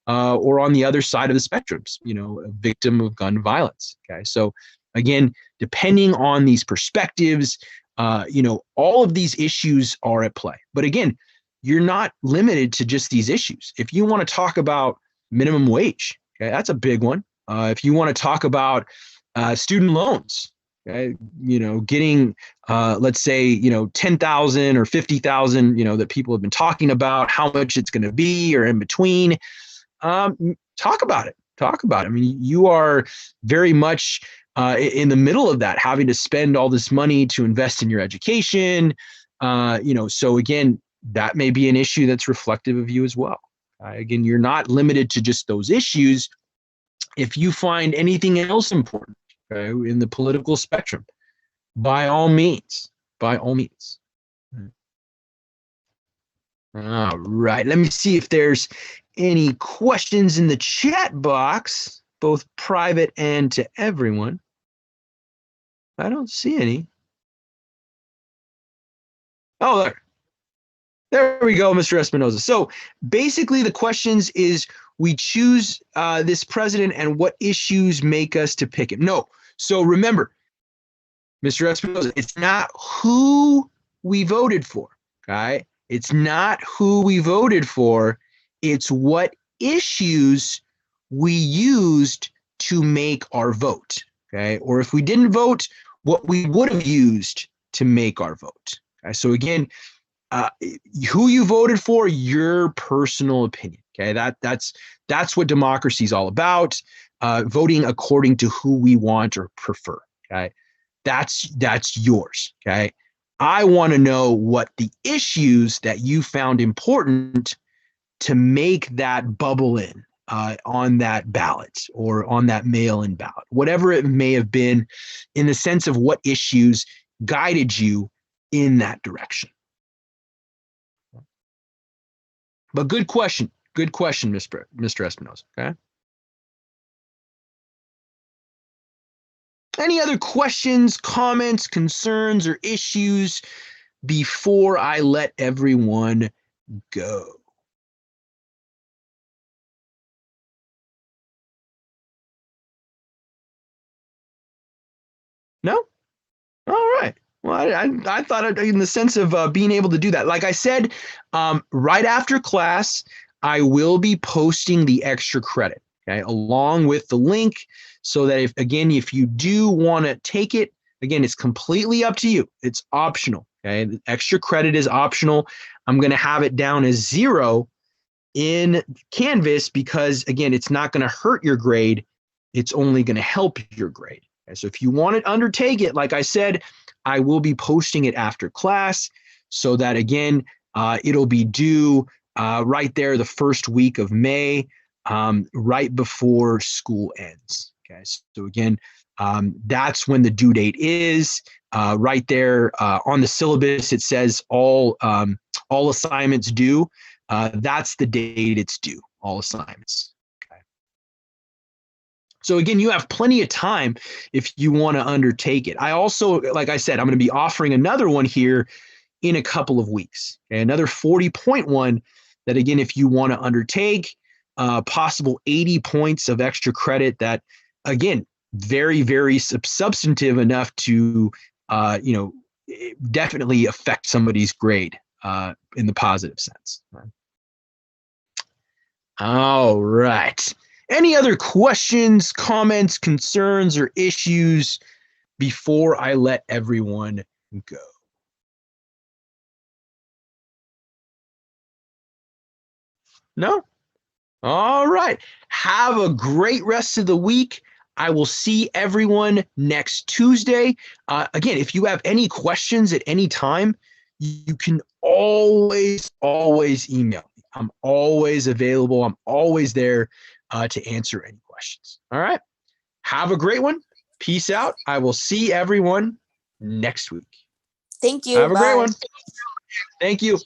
or on the other side of the spectrums, a victim of gun violence, okay? So again, depending on these perspectives, all of these issues are at play. But again, you're not limited to just these issues. If you want to talk about minimum wage, okay, that's a big one. If you want to talk about student loans, okay, getting let's say 10,000 or 50,000, that people have been talking about, how much it's going to be or in between. Talk about it. I mean, you are very much in the middle of that, having to spend all this money to invest in your education. So again, that may be an issue that's reflective of you as well. Again, you're not limited to just those issues. If you find anything else important, okay, in the political spectrum, by all means. All right. Let me see if there's any questions in the chat box, both private and to everyone. I don't see any. Oh, there we go, Mr. Espinoza. So basically the questions is, we choose this president and what issues make us to pick him. No. So remember, Mr. Espinoza, it's not who we voted for, okay? It's not who we voted for. It's what issues we used to make our vote, okay? Or if we didn't vote, what we would have used to make our vote. Okay? So again, who you voted for, your personal opinion. Okay, that's what democracy is all about. Voting according to who we want or prefer. Okay, that's yours. Okay, I want to know what the issues that you found important to make that bubble in on that ballot or on that mail-in ballot, whatever it may have been, in the sense of what issues guided you in that direction. But good question, Mr. Espinoza. Okay. Any other questions, comments, concerns, or issues before I let everyone go? No? All right. Well, I thought in the sense of being able to do that. Like I said, right after class, I will be posting the extra credit, okay, along with the link, so that if you do want to take it, again, it's completely up to you. It's optional, okay? The extra credit is optional. I'm going to have it down as 0 in Canvas because, again, it's not going to hurt your grade. It's only going to help your grade. Okay? So if you want to undertake it, like I said, I will be posting it after class so that, again, it'll be due right there the first week of May, right before school ends. Okay, so again, that's when the due date is. Right there on the syllabus, it says all assignments due. That's the date it's due, all assignments. Okay. So again, you have plenty of time if you want to undertake it. I also, like I said, I'm going to be offering another one here in a couple of weeks. Okay? Another 40-point one that, again, if you want to undertake, possible 80 points of extra credit that, again, very, very substantive enough to, definitely affect somebody's grade in the positive sense. Right? All right. Any other questions, comments, concerns, or issues before I let everyone go? No? All right. Have a great rest of the week. I will see everyone next Tuesday. Again, if you have any questions at any time, you can always email me. I'm always available. I'm always there to answer any questions. All right. Have a great one. Peace out. I will see everyone next week. Thank you. Have a great Bye. one. Thank you.